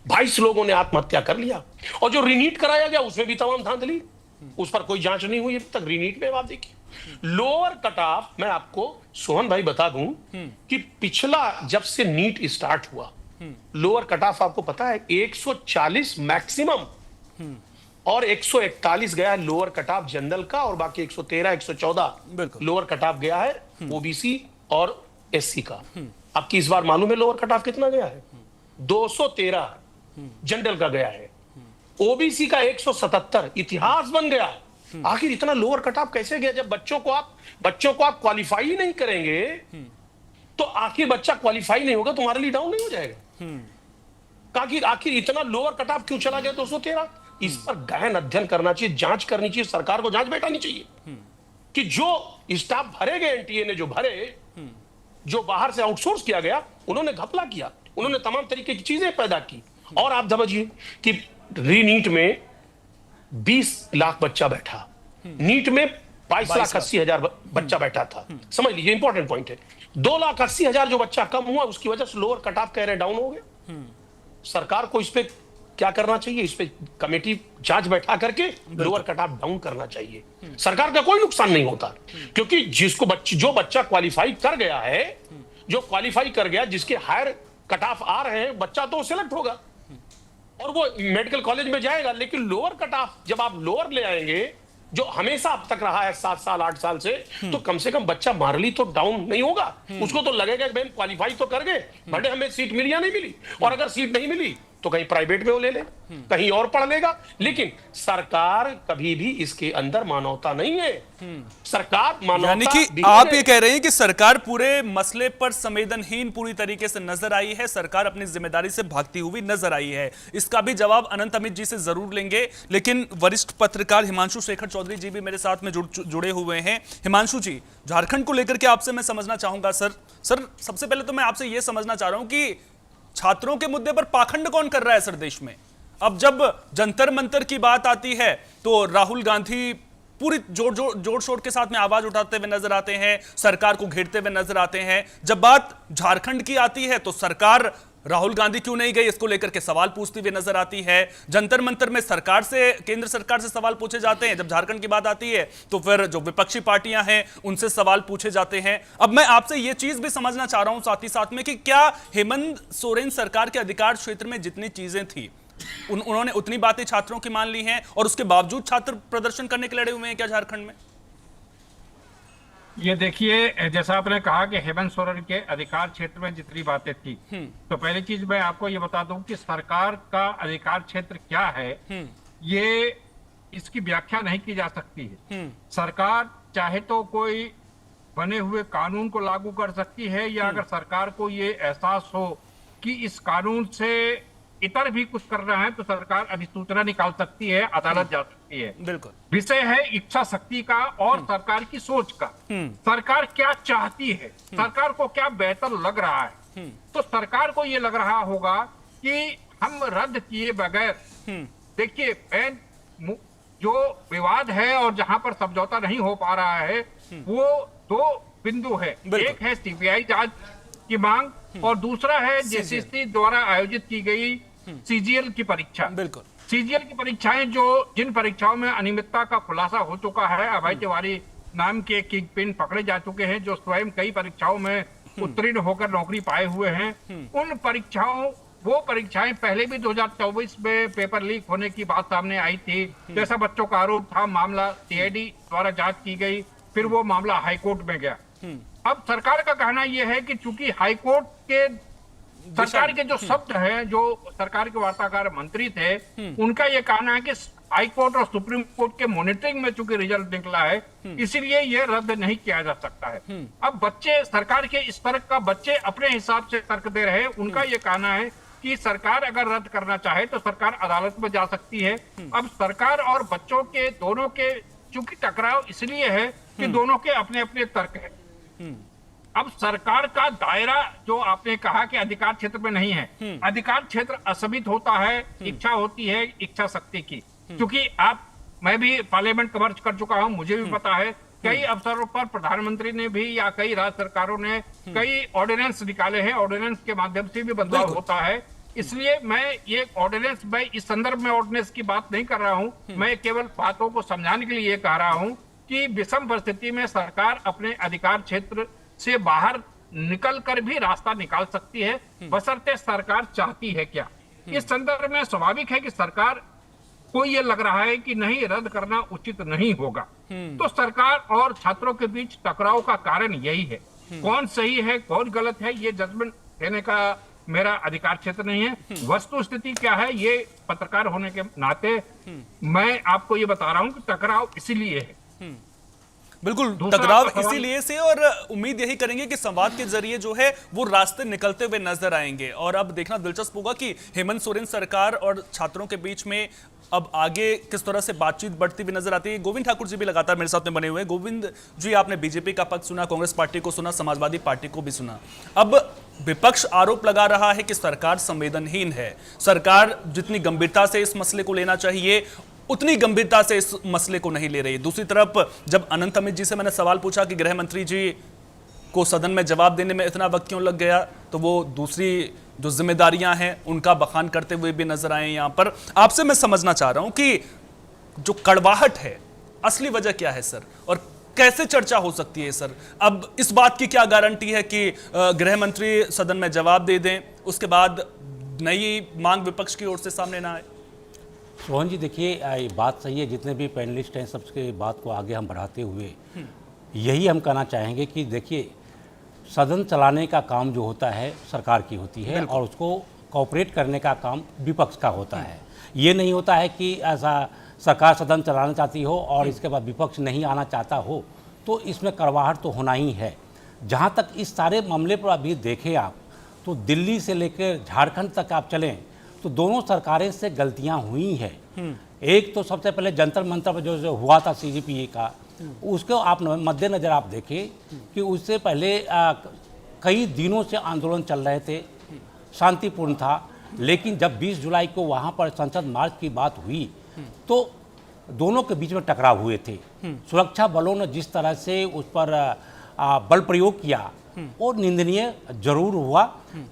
22 लोगों ने आत्महत्या कर लिया, और जो रीनीट कराया गया उसमें भी तमाम धांधली, उस पर कोई जांच नहीं हुई अभी तक। रीनीट में आप देखिए, लोअर कट ऑफ, मैं आपको सोहन भाई बता दूं कि पिछला जब से नीट स्टार्ट हुआ, लोअर कट ऑफ आपको पता है 140 मैक्सिमम और 141 गया है लोअर कट ऑफ जनरल का, और बाकी 113 114 लोअर कट ऑफ गया है ओबीसी और एससी का। आपकी इस बार मालूम है लोअर कट ऑफ कितना गया है? 213 जनरल का गया है, ओबीसी का 177। इतिहास बन गया। आखिर इतना लोअर कट ऑफ कैसे गया? जब बच्चों को आप क्वालिफाई ही नहीं करेंगे तो आखिर बच्चा क्वालिफाई नहीं होगा, तुम्हारे लिए डाउन नहीं हो जाएगा? आखिर इतना लोअर कट ऑफ क्यों चला गया 213? इस पर गहन अध्ययन करना चाहिए, जांच करनी चाहिए, सरकार को जांच बैठानी चाहिए कि जो स्टाफ भरे गए एनटीए ने, जो भरे, जो बाहर से आउटसोर्स किया गया, उन्होंने घपला किया, उन्होंने तमाम तरीके की चीजें पैदा की। और आप समझिए कि रीनीट में 20 लाख बच्चा बैठा, नीट में 22,80,000 बच्चा बैठा था। समझ लीजिए, इंपॉर्टेंट पॉइंट है। 2,80,000 जो बच्चा कम हुआ, उसकी वजह से लोअर कट ऑफ कह रहे डाउन हो गया। सरकार को इस पे क्या करना चाहिए? इस पे कमेटी जांच बैठा करके लोअर कट ऑफ डाउन करना चाहिए। सरकार का कोई नुकसान नहीं होता, क्योंकि जो बच्चा क्वालिफाई कर गया है, जो क्वालिफाई कर गया, जिसके हायर कट ऑफ आ रहे हैं, बच्चा तो सिलेक्ट होगा और वो मेडिकल कॉलेज में जाएगा। लेकिन लोअर कट ऑफ जब आप लोअर ले आएंगे, जो हमेशा अब तक रहा है 7 साल 8 साल से, तो कम से कम बच्चा मारली तो डाउन नहीं होगा। उसको तो लगेगा कि बहन क्वालिफाई तो कर गए, बड़े हमें सीट मिली या नहीं मिली, और अगर सीट नहीं मिली तो कहीं प्राइवेट में वो ले ले, कहीं और पढ़ लेगा। लेकिन सरकार कभी भी इसके अंदर मानवता नहीं है। सरकार मानवता, यानी कि आप ये कह रहे हैं कि सरकार पूरे मसले पर संवेदनहीन पूरी तरीके से नजर आई है, सरकार अपनी जिम्मेदारी से भागती हुई नजर आई है। इसका भी जवाब अनंत अमित जी से जरूर लेंगे, लेकिन वरिष्ठ पत्रकार हिमांशु शेखर चौधरी जी भी मेरे साथ में जुड़े हुए हैं। हिमांशु जी, झारखंड को लेकर के आपसे मैं समझना चाहूंगा। सर सबसे पहले तो मैं आपसे यह समझना चाह रहा हूं कि छात्रों के मुद्दे पर पाखंड कौन कर रहा है सर देश में? अब जब जंतर मंतर की बात आती है तो राहुल गांधी पूरी जोर शोर के साथ में आवाज उठाते हुए नजर आते हैं, सरकार को घेरते हुए नजर आते हैं। जब बात झारखंड की आती है तो सरकार राहुल गांधी क्यों नहीं गई, इसको लेकर के सवाल पूछती हुई नजर आती है। जंतर मंतर में केंद्र सरकार से सवाल पूछे जाते हैं। जब झारखंड की बात आती है तो फिर जो विपक्षी पार्टियां हैं उनसे सवाल पूछे जाते हैं। अब मैं आपसे यह चीज भी समझना चाह रहा हूं साथ ही साथ में कि क्या हेमंत सोरेन सरकार के अधिकार क्षेत्र में जितनी चीजें थी उन्होंने उतनी बातें छात्रों की मान ली हैं, और उसके बावजूद छात्र प्रदर्शन करने के लड़े हुए हैं क्या झारखंड में? ये देखिए, जैसा आपने कहा कि हेमंत सोरेन के अधिकार क्षेत्र में जितनी बातें थी, तो पहली चीज मैं आपको ये बता दूं कि सरकार का अधिकार क्षेत्र क्या है, ये इसकी व्याख्या नहीं की जा सकती है। सरकार चाहे तो कोई बने हुए कानून को लागू कर सकती है, या अगर सरकार को ये एहसास हो कि इस कानून से इतर भी कुछ करना है तो सरकार अधिसूचना निकाल सकती है, अदालत जा सकती है। बिल्कुल विषय है इच्छा शक्ति का और सरकार की सोच का। सरकार क्या चाहती है, सरकार को क्या बेहतर लग रहा है। तो सरकार को ये लग रहा होगा कि हम रद्द किए बगैर, देखिए जो विवाद है और जहां पर समझौता नहीं हो पा रहा है वो दो बिंदु है। एक है सीबीआई जांच की मांग और दूसरा है जेसीसी द्वारा आयोजित की गई सीजीएल की परीक्षा। बिल्कुल सीजीएल की परीक्षाएं जिन परीक्षाओं में अनियमितता का खुलासा हो चुका है, अभय तिवारी नाम के किंग पिन पकड़े जा चुके हैं जो स्वयं कई परीक्षाओं में उत्तीर्ण होकर नौकरी पाए हुए हैं। उन वो परीक्षाएं पहले भी 2024 में पेपर लीक होने की बात सामने आई थी, जैसा बच्चों का आरोप था। मामला सीआईडी द्वारा जांच की गई, फिर वो मामला हाईकोर्ट में गया। अब सरकार का कहना यह है कि चूंकि हाईकोर्ट के सरकार के जो शब्द हैं, जो सरकार के वार्ताकार मंत्री थे, उनका यह कहना है कि हाईकोर्ट और सुप्रीम कोर्ट के मॉनिटरिंग में चूंकि रिजल्ट निकला है, इसीलिए यह रद्द नहीं किया जा सकता है। अब बच्चे सरकार के इस तर्क का बच्चे अपने हिसाब से तर्क दे रहे हैं। उनका यह कहना है कि सरकार अगर रद्द करना चाहे तो सरकार अदालत में जा सकती है। अब सरकार और बच्चों के दोनों के चूंकि टकराव इसलिए है कि दोनों के अपने अपने तर्क है। अब सरकार का दायरा जो आपने कहा कि अधिकार क्षेत्र में नहीं है, अधिकार क्षेत्र असीमित होता है, इच्छा होती है इच्छा शक्ति की। क्योंकि मैं भी पार्लियामेंट कवर कर चुका हूं, मुझे भी पता है कई अवसरों पर प्रधानमंत्री ने भी या कई राज्य सरकारों ने कई ऑर्डिनेंस निकाले हैं, ऑर्डिनेंस के माध्यम से भी बदलाव होता है। इसलिए मैं ये ऑर्डिनेंस, मैं इस संदर्भ में ऑर्डिनेंस की बात नहीं कर रहा हूं, मैं केवल बातों को समझाने के लिए कह रहा हूं कि विषम परिस्थिति में सरकार अपने अधिकार क्षेत्र से बाहर निकल कर भी रास्ता निकाल सकती है, बशर्ते सरकार चाहती है क्या। इस संदर्भ में स्वाभाविक है कि सरकार को ये लग रहा है कि नहीं, रद्द करना उचित नहीं होगा। तो सरकार और छात्रों के बीच टकराव का कारण यही है। कौन सही है कौन गलत है ये जजमेंट देने का मेरा अधिकार क्षेत्र नहीं है। वस्तु स्थिति क्या है ये पत्रकार होने के नाते मैं आपको ये बता रहा हूं कि टकराव इसीलिए है। बिल्कुल, टकराव इसीलिए से, और उम्मीद यही करेंगे कि संवाद के जरिए जो है वो रास्ते निकलते हुए नजर आएंगे। और अब देखना दिलचस्प होगा कि हेमंत सोरेन सरकार और छात्रों के बीच में अब आगे किस तरह से बातचीत बढ़ती हुई नजर आती है। गोविंद ठाकुर जी भी लगातार मेरे साथ में बने हुए हैं। गोविंद जी, आपने बीजेपी का पक्ष सुना, कांग्रेस पार्टी को सुना, समाजवादी पार्टी को भी सुना। अब विपक्ष आरोप लगा रहा है कि सरकार संवेदनहीन है, सरकार जितनी गंभीरता से इस मसले को लेना चाहिए उतनी गंभीरता से इस मसले को नहीं ले रही। दूसरी तरफ जब अनंत अमित जी से मैंने सवाल पूछा कि गृह मंत्री जी को सदन में जवाब देने में इतना वक्त क्यों लग गया, तो वो दूसरी जो जिम्मेदारियां हैं उनका बखान करते हुए भी नजर आए। यहां पर आपसे मैं समझना चाह रहा हूं कि जो कड़वाहट है असली वजह क्या है सर, और कैसे चर्चा हो सकती है सर। अब इस बात की क्या गारंटी है कि गृह मंत्री सदन में जवाब दे दें, उसके बाद नई मांग विपक्ष की ओर से सामने ना आए। सोहन जी, देखिए ये बात सही है, जितने भी पैनलिस्ट हैं सबके बात को आगे हम बढ़ाते हुए यही हम कहना चाहेंगे कि देखिए सदन चलाने का काम जो होता है सरकार की होती है और उसको कोऑपरेट करने का काम विपक्ष का होता है। ये नहीं होता है कि ऐसा सरकार सदन चलाना चाहती हो और इसके बाद विपक्ष नहीं आना चाहता हो, तो इसमें कड़वाहट तो होना ही है। जहाँ तक इस सारे मामले पर अभी देखें आप, तो दिल्ली से लेकर झारखंड तक आप चलें तो दोनों सरकारें से गलतियां हुई हैं। एक तो सबसे पहले जंतर मंतर पर जो हुआ था सीजीपीए का, उसको आप मद्देनजर आप देखें कि उससे पहले कई दिनों से आंदोलन चल रहे थे, शांतिपूर्ण था, लेकिन जब 20 जुलाई को वहाँ पर संसद मार्च की बात हुई तो दोनों के बीच में टकराव हुए थे। सुरक्षा बलों ने जिस तरह से उस पर बल प्रयोग किया वो निंदनीय जरूर हुआ,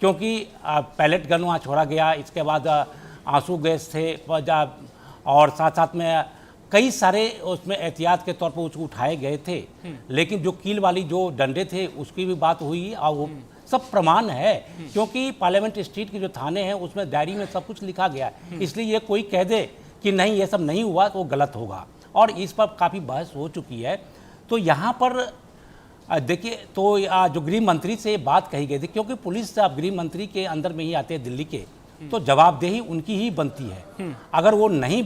क्योंकि पैलेट गन वहाँ छोड़ा गया, इसके बाद आंसू गैस थे और साथ साथ में कई सारे उसमें एहतियात के तौर पर उसको उठाए गए थे। लेकिन जो कील वाली जो डंडे थे उसकी भी बात हुई और वो सब प्रमाण है, क्योंकि पार्लियामेंट स्ट्रीट के जो थाने हैं उसमें डायरी में सब कुछ लिखा गया है। इसलिए ये कोई कह दे कि नहीं ये सब नहीं हुआ तो गलत होगा, और इस पर काफ़ी बहस हो चुकी है। तो यहाँ पर देखिए, तो जो गृह मंत्री से बात कही गई थी, क्योंकि पुलिस गृह मंत्री के अंदर में ही आते हैं दिल्ली के, तो जवाबदेही उनकी ही बनती है। अगर वो नहीं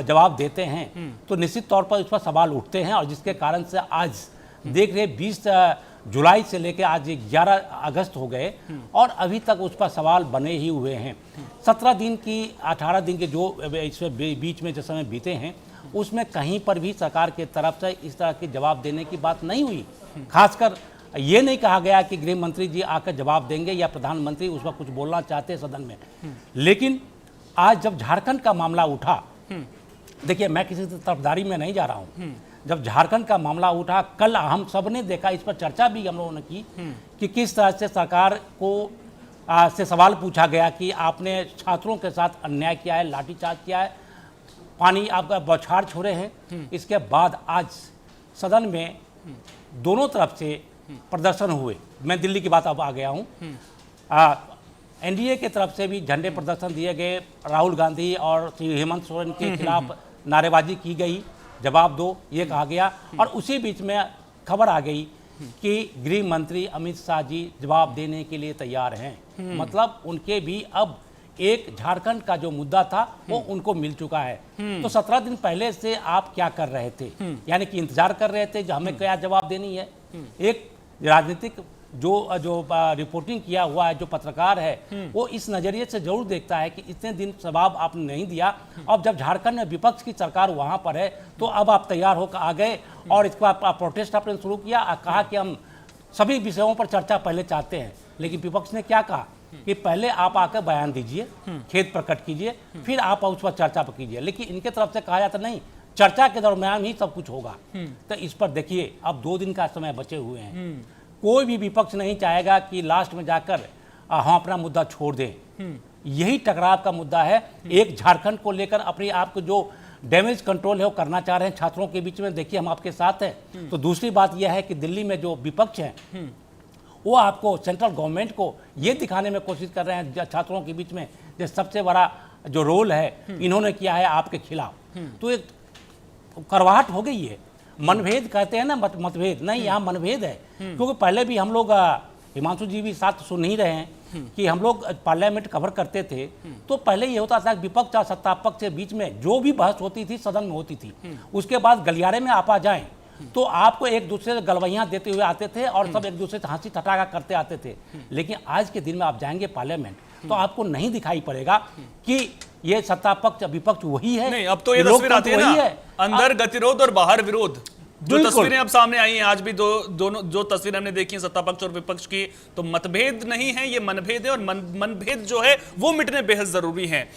जवाब देते हैं तो निश्चित तौर पर उस पर सवाल उठते हैं, और जिसके कारण से आज देख रहे 20 जुलाई से लेकर आज 11 अगस्त हो गए और अभी तक उस पर सवाल बने ही हुए हैं। 17 दिन की 18 दिन के जो इसमें बीच में जो समय बीते हैं उसमें कहीं पर भी सरकार की तरफ से इस तरह के जवाब देने की बात नहीं हुई। खासकर ये नहीं कहा गया कि गृह मंत्री जी आकर जवाब देंगे या प्रधानमंत्री उस वक्त कुछ बोलना चाहते हैं सदन में। लेकिन आज जब झारखंड का मामला उठा, देखिए मैं किसी तरफदारी में नहीं जा रहा हूँ, जब झारखंड का मामला उठा कल हम सब ने देखा, इस पर चर्चा भी हम लोगों ने की कि किस तरह से सरकार को से सवाल पूछा गया कि आपने छात्रों के साथ अन्याय किया है, लाठीचार्ज किया है, पानी आपका बौछार छोड़े हैं। इसके बाद आज सदन में दोनों तरफ से प्रदर्शन हुए। मैं दिल्ली की बात अब आ गया हूँ। एनडीए के तरफ से भी झंडे प्रदर्शन दिए गए, राहुल गांधी और श्री हेमंत सोरेन के खिलाफ नारेबाजी की गई, जवाब दो ये कहा गया। और उसी बीच में खबर आ गई कि गृह मंत्री अमित शाह जी जवाब देने के लिए तैयार हैं। मतलब उनके भी अब एक झारखंड का जो मुद्दा था वो उनको मिल चुका है। तो 17 दिन पहले से आप क्या कर रहे थे? यानी कि इंतजार कर रहे थे जो हमें क्या जवाब देनी है। एक राजनीतिक जो रिपोर्टिंग किया हुआ है जो पत्रकार है वो इस नजरिए से जरूर देखता है कि इतने दिन जवाब आपने नहीं दिया, अब जब झारखंड में विपक्ष की सरकार वहां पर है तो अब आप तैयार होकर आ गए और इसके बाद प्रोटेस्ट आपने शुरू किया, कहा कि हम सभी विषयों पर चर्चा पहले चाहते हैं। लेकिन विपक्ष ने क्या कहा कि पहले आप आकर बयान दीजिए, खेद प्रकट कीजिए, फिर आप उस पर चर्चा पर कीजिए। लेकिन इनके तरफ से कहा जाता नहीं, चर्चा के दरमियान ही सब कुछ होगा। तो इस पर देखिए अब 2 दिन का समय बचे हुए हैं, कोई भी विपक्ष नहीं चाहेगा कि लास्ट में जाकर हम अपना मुद्दा छोड़ दें। यही टकराव का मुद्दा है। एक झारखंड को लेकर अपने आप को जो डैमेज कंट्रोल है वो करना चाह रहे हैं छात्रों के बीच में, देखिए हम आपके साथ हैं। तो दूसरी बात यह है कि दिल्ली में जो विपक्ष है वो आपको सेंट्रल गवर्नमेंट को ये दिखाने में कोशिश कर रहे हैं छात्रों के बीच में जो सबसे बड़ा जो रोल है इन्होंने किया है आपके खिलाफ। तो एक करवाहट हो गई है। मनभेद कहते हैं ना, मतभेद नहीं, यहाँ मनभेद है। क्योंकि पहले भी हम लोग, हिमांशु जी भी साथ सुन ही रहे हैं कि हम लोग पार्लियामेंट कवर करते थे तो पहले ये होता था कि विपक्ष और सत्ता पक्ष के बीच में जो भी बहस होती थी सदन में होती थी, उसके बाद गलियारे में आप आ जाएं तो आपको एक दूसरे से गलवैयां देते हुए आते थे और सब एक दूसरे से हंसी ठट्ठा करते आते थे। लेकिन आज के दिन में आप जाएंगे पार्लियामेंट तो आपको नहीं दिखाई पड़ेगा कि ये सत्ता पक्ष विपक्ष वही है। नहीं, अब तो ये तस्वीर आती है ना, अंदर गतिरोध और बाहर विरोध। जो तस्वीरें अब सामने आई हैं आज भी दोनों जो तस्वीरें हमने देखी हैं सत्ता पक्ष और विपक्ष की, तो मतभेद नहीं है, ये मनभेद है। और मनभेद जो है वो मिटने बेहद जरूरी है।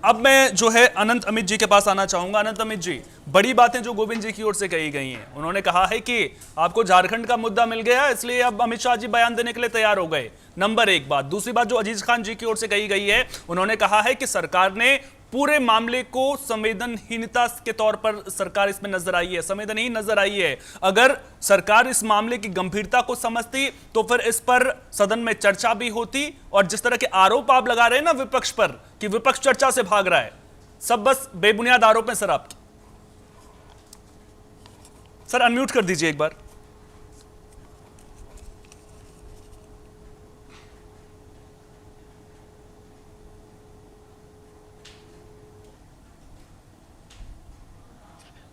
अब मैं जो है अनंत अमित जी के पास आना चाहूंगा। अनंत अमित जी, बड़ी बातें जो गोविंद जी की ओर से कही गई हैं, उन्होंने कहा है कि आपको झारखंड का मुद्दा मिल गया इसलिए अब अमित शाह जी बयान देने के लिए तैयार हो गए, नंबर एक बात। दूसरी बात जो अजीज खान जी की ओर से कही गई है, उन्होंने कहा है कि सरकार ने पूरे मामले को संवेदनहीनता के तौर पर सरकार इसमें नजर आई है, संवेदनहीन नजर आई है। अगर सरकार इस मामले की गंभीरता को समझती तो फिर इस पर सदन में चर्चा भी होती। और जिस तरह के आरोप आप लगा रहे हैं ना विपक्ष पर कि विपक्ष चर्चा से भाग रहा है, सब बस बेबुनियाद आरोप हैं सर आपके। सर अनम्यूट कर दीजिए एक बार।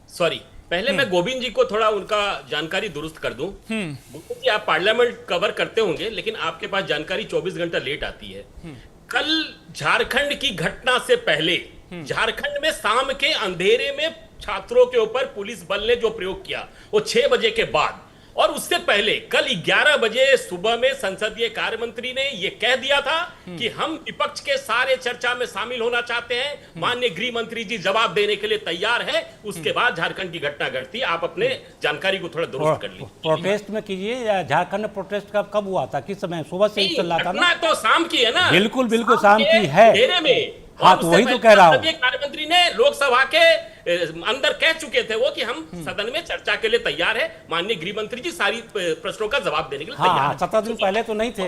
सॉरी, पहले मैं गोविंद जी को थोड़ा उनका जानकारी दुरुस्त कर दूं। गोविंद जी, आप पार्लियामेंट कवर करते होंगे लेकिन आपके पास जानकारी 24 घंटा लेट आती है। कल झारखंड की घटना से पहले झारखंड में शाम के अंधेरे में छात्रों के ऊपर पुलिस बल ने जो प्रयोग किया वो 6 बजे के बाद, और उससे पहले कल 11 बजे सुबह में संसदीय कार्य मंत्री ने यह कह दिया था कि हम विपक्ष के सारे चर्चा में शामिल होना चाहते हैं, माननीय गृह मंत्री जी जवाब देने के लिए तैयार है। उसके बाद झारखंड की घटना घटती। आप अपने जानकारी को थोड़ा दुरुस्त कर लीजिए। प्रोटेस्ट में कीजिए, झारखंड में प्रोटेस्ट कब हुआ था, किस समय? सुबह से ही चल रहा था ना। तो शाम की है ना, बिल्कुल बिल्कुल शाम की है। हाँ, तो वही तो कह रहा हूँ। कार्य मंत्री ने लोकसभा के अंदर कह चुके थे वो कि हम सदन में चर्चा के लिए तैयार है, माननीय गृह मंत्री जी सारी प्रश्नों का जवाब देने के लिए तैयार है। 17 दिन पहले तो नहीं थे।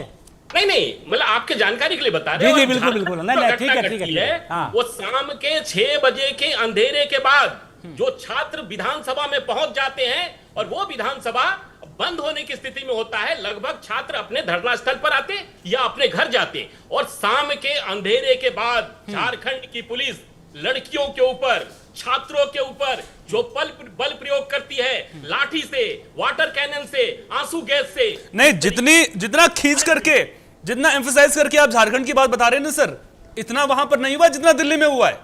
नहीं, मतलब आपके जानकारी के लिए बता रहे हैं। जी बिल्कुल बिल्कुल, नहीं ठीक है। वो शाम के 6 बजे के अंधेरे के बाद जो छात्र विधानसभा में पहुंच जाते हैं और वो विधानसभा बंद होने की स्थिति में होता है, लगभग छात्र अपने धरना स्थल पर आते या अपने घर जाते, और शाम के अंधेरे के बाद झारखंड की पुलिस लड़कियों के ऊपर, छात्रों के ऊपर जो बल प्रयोग करती है, लाठी से, वाटर कैनन से, आंसू गैस से, नहीं, जितना खींच करके, जितना एम्फसाइज करके आप झारखंड की बात बता रहे हैं ना सर, इतना वहां पर नहीं हुआ जितना दिल्ली में हुआ है।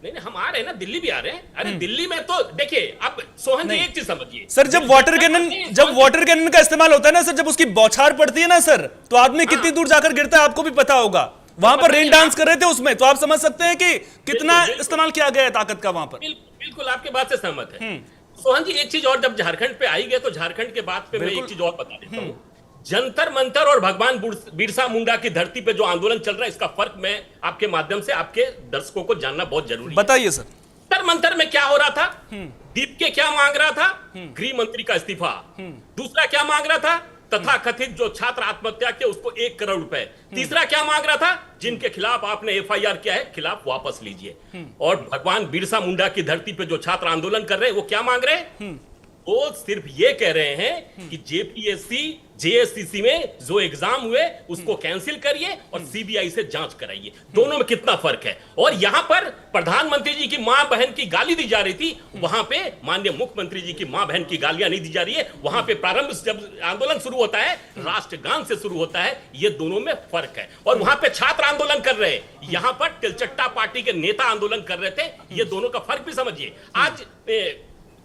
नहीं, हम आ रहे हैं ना, दिल्ली भी आ रहे हैं। अरे दिल्ली में तो देखिए, अब सोहन जी एक चीज समझिए सर, जब वाटर कैनन का इस्तेमाल होता है ना सर, जब उसकी बौछार पड़ती है ना सर, तो आदमी कितनी दूर जाकर गिरता है आपको भी पता होगा। वहां पर रेन डांस कर रहे थे उसमें, तो आप समझ सकते हैं कि कितना इस्तेमाल किया गया है ताकत का वहां पर। बिल्कुल आपके बात से सहमत है सोहन जी। एक चीज और, जब झारखंड पे आई गए तो झारखंड के बात पे मैं एक चीज और बता देता हूँ। जंतर मंतर और भगवान बिरसा मुंडा की धरती पे जो आंदोलन चल रहा है, इसका फर्क मैं आपके माध्यम से आपके दर्शकों को जानना बहुत जरूरी है। बताइए सर। जंतर मंतर में क्या हो रहा था? दीपके क्या मांग रहा था? गृह मंत्री का इस्तीफा। दूसरा क्या मांग रहा था? तथा कथित जो छात्र आत्महत्या के उसको 1 करोड़ रुपए। तीसरा क्या मांग रहा था? जिनके खिलाफ आपने एफआईआर किया है, खिलाफ वापस लीजिए। और भगवान बिरसा मुंडा की धरती पे जो छात्र आंदोलन कर रहे हैं, वो क्या मांग रहे हैं? वो सिर्फ ये कह रहे हैं कि जेपीएससी जेएससीसी में जो एग्जाम हुए उसको कैंसिल करिए और सीबीआई से जांच कराइए। दोनों में कितना फर्क है। और यहां पर प्रधानमंत्री जी की मां बहन की गाली दी जा रही थी, वहां पे माननीय मुख्यमंत्री जी की मां बहन की गालियां नहीं दी जा रही है। वहां पे प्रारंभ जब आंदोलन शुरू होता है, राष्ट्रगान से शुरू होता है। ये दोनों में फर्क है। और वहां पे छात्र आंदोलन कर रहे हैं, यहां पर तिलचट्टा पार्टी के नेता आंदोलन कर रहे थे। ये दोनों का फर्क भी समझिए। आज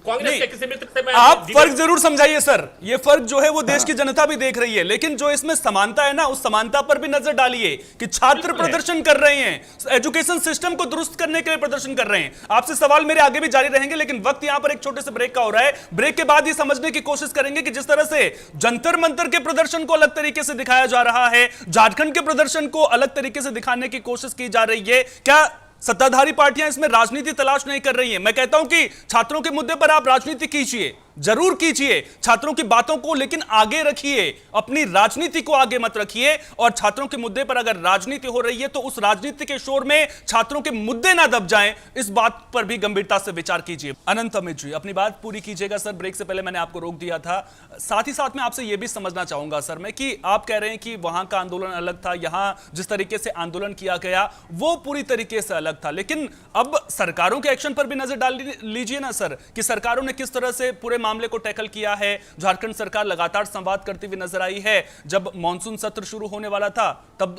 कांग्रेस के किसी मित्र से मैं आप फर्क जरूर समझाइए सर, ये फर्क जो है वो देश की जनता भी देख रही है, लेकिन जो इसमें समानता है ना, उस समानता पर भी नजर डालिए कि छात्र प्रदर्शन कर रहे हैं, एजुकेशन सिस्टम को दुरुस्त करने के लिए प्रदर्शन कर रहे हैं। आपसे सवाल मेरे आगे भी जारी रहेंगे, लेकिन वक्त यहां पर एक छोटे से ब्रेक का हो रहा है। ब्रेक के बाद ये समझने की कोशिश करेंगे कि जिस तरह से जंतर मंतर के प्रदर्शन को अलग तरीके से दिखाया जा रहा है, झारखंड के प्रदर्शन को अलग तरीके से दिखाने की कोशिश की जा रही है, क्या सत्ताधारी पार्टियां इसमें राजनीति तलाश नहीं कर रही हैं? मैं कहता हूं कि छात्रों के मुद्दे पर आप राजनीति कीजिए, जरूर कीजिए, छात्रों की बातों को लेकिन आगे रखिए, अपनी राजनीति को आगे मत रखिए। और छात्रों के मुद्दे पर अगर राजनीति हो रही है तो उस राजनीति के शोर में छात्रों के मुद्दे ना दब जाएं, इस बात पर भी गंभीरता से विचार कीजिए। अनंत अमित जी, अपनी बात पूरी कीजिएगा सर। ब्रेक से पहले मैंने आपको रोक दिया था। साथ ही साथ में आपसे यह भी समझना चाहूंगा सर मैं कि आप कह रहे हैं कि वहां का आंदोलन अलग था, यहां जिस तरीके से आंदोलन किया गया वो पूरी तरीके से अलग था, लेकिन अब सरकारों के एक्शन पर भी नजर डाल लीजिए ना सर, कि सरकारों ने किस तरह से पूरे मामले को टैकल किया है। झारखंड सरकार लगातार संवाद करती हुई नजर आई है। जब मॉनसून सत्र शुरू होने वाला था तब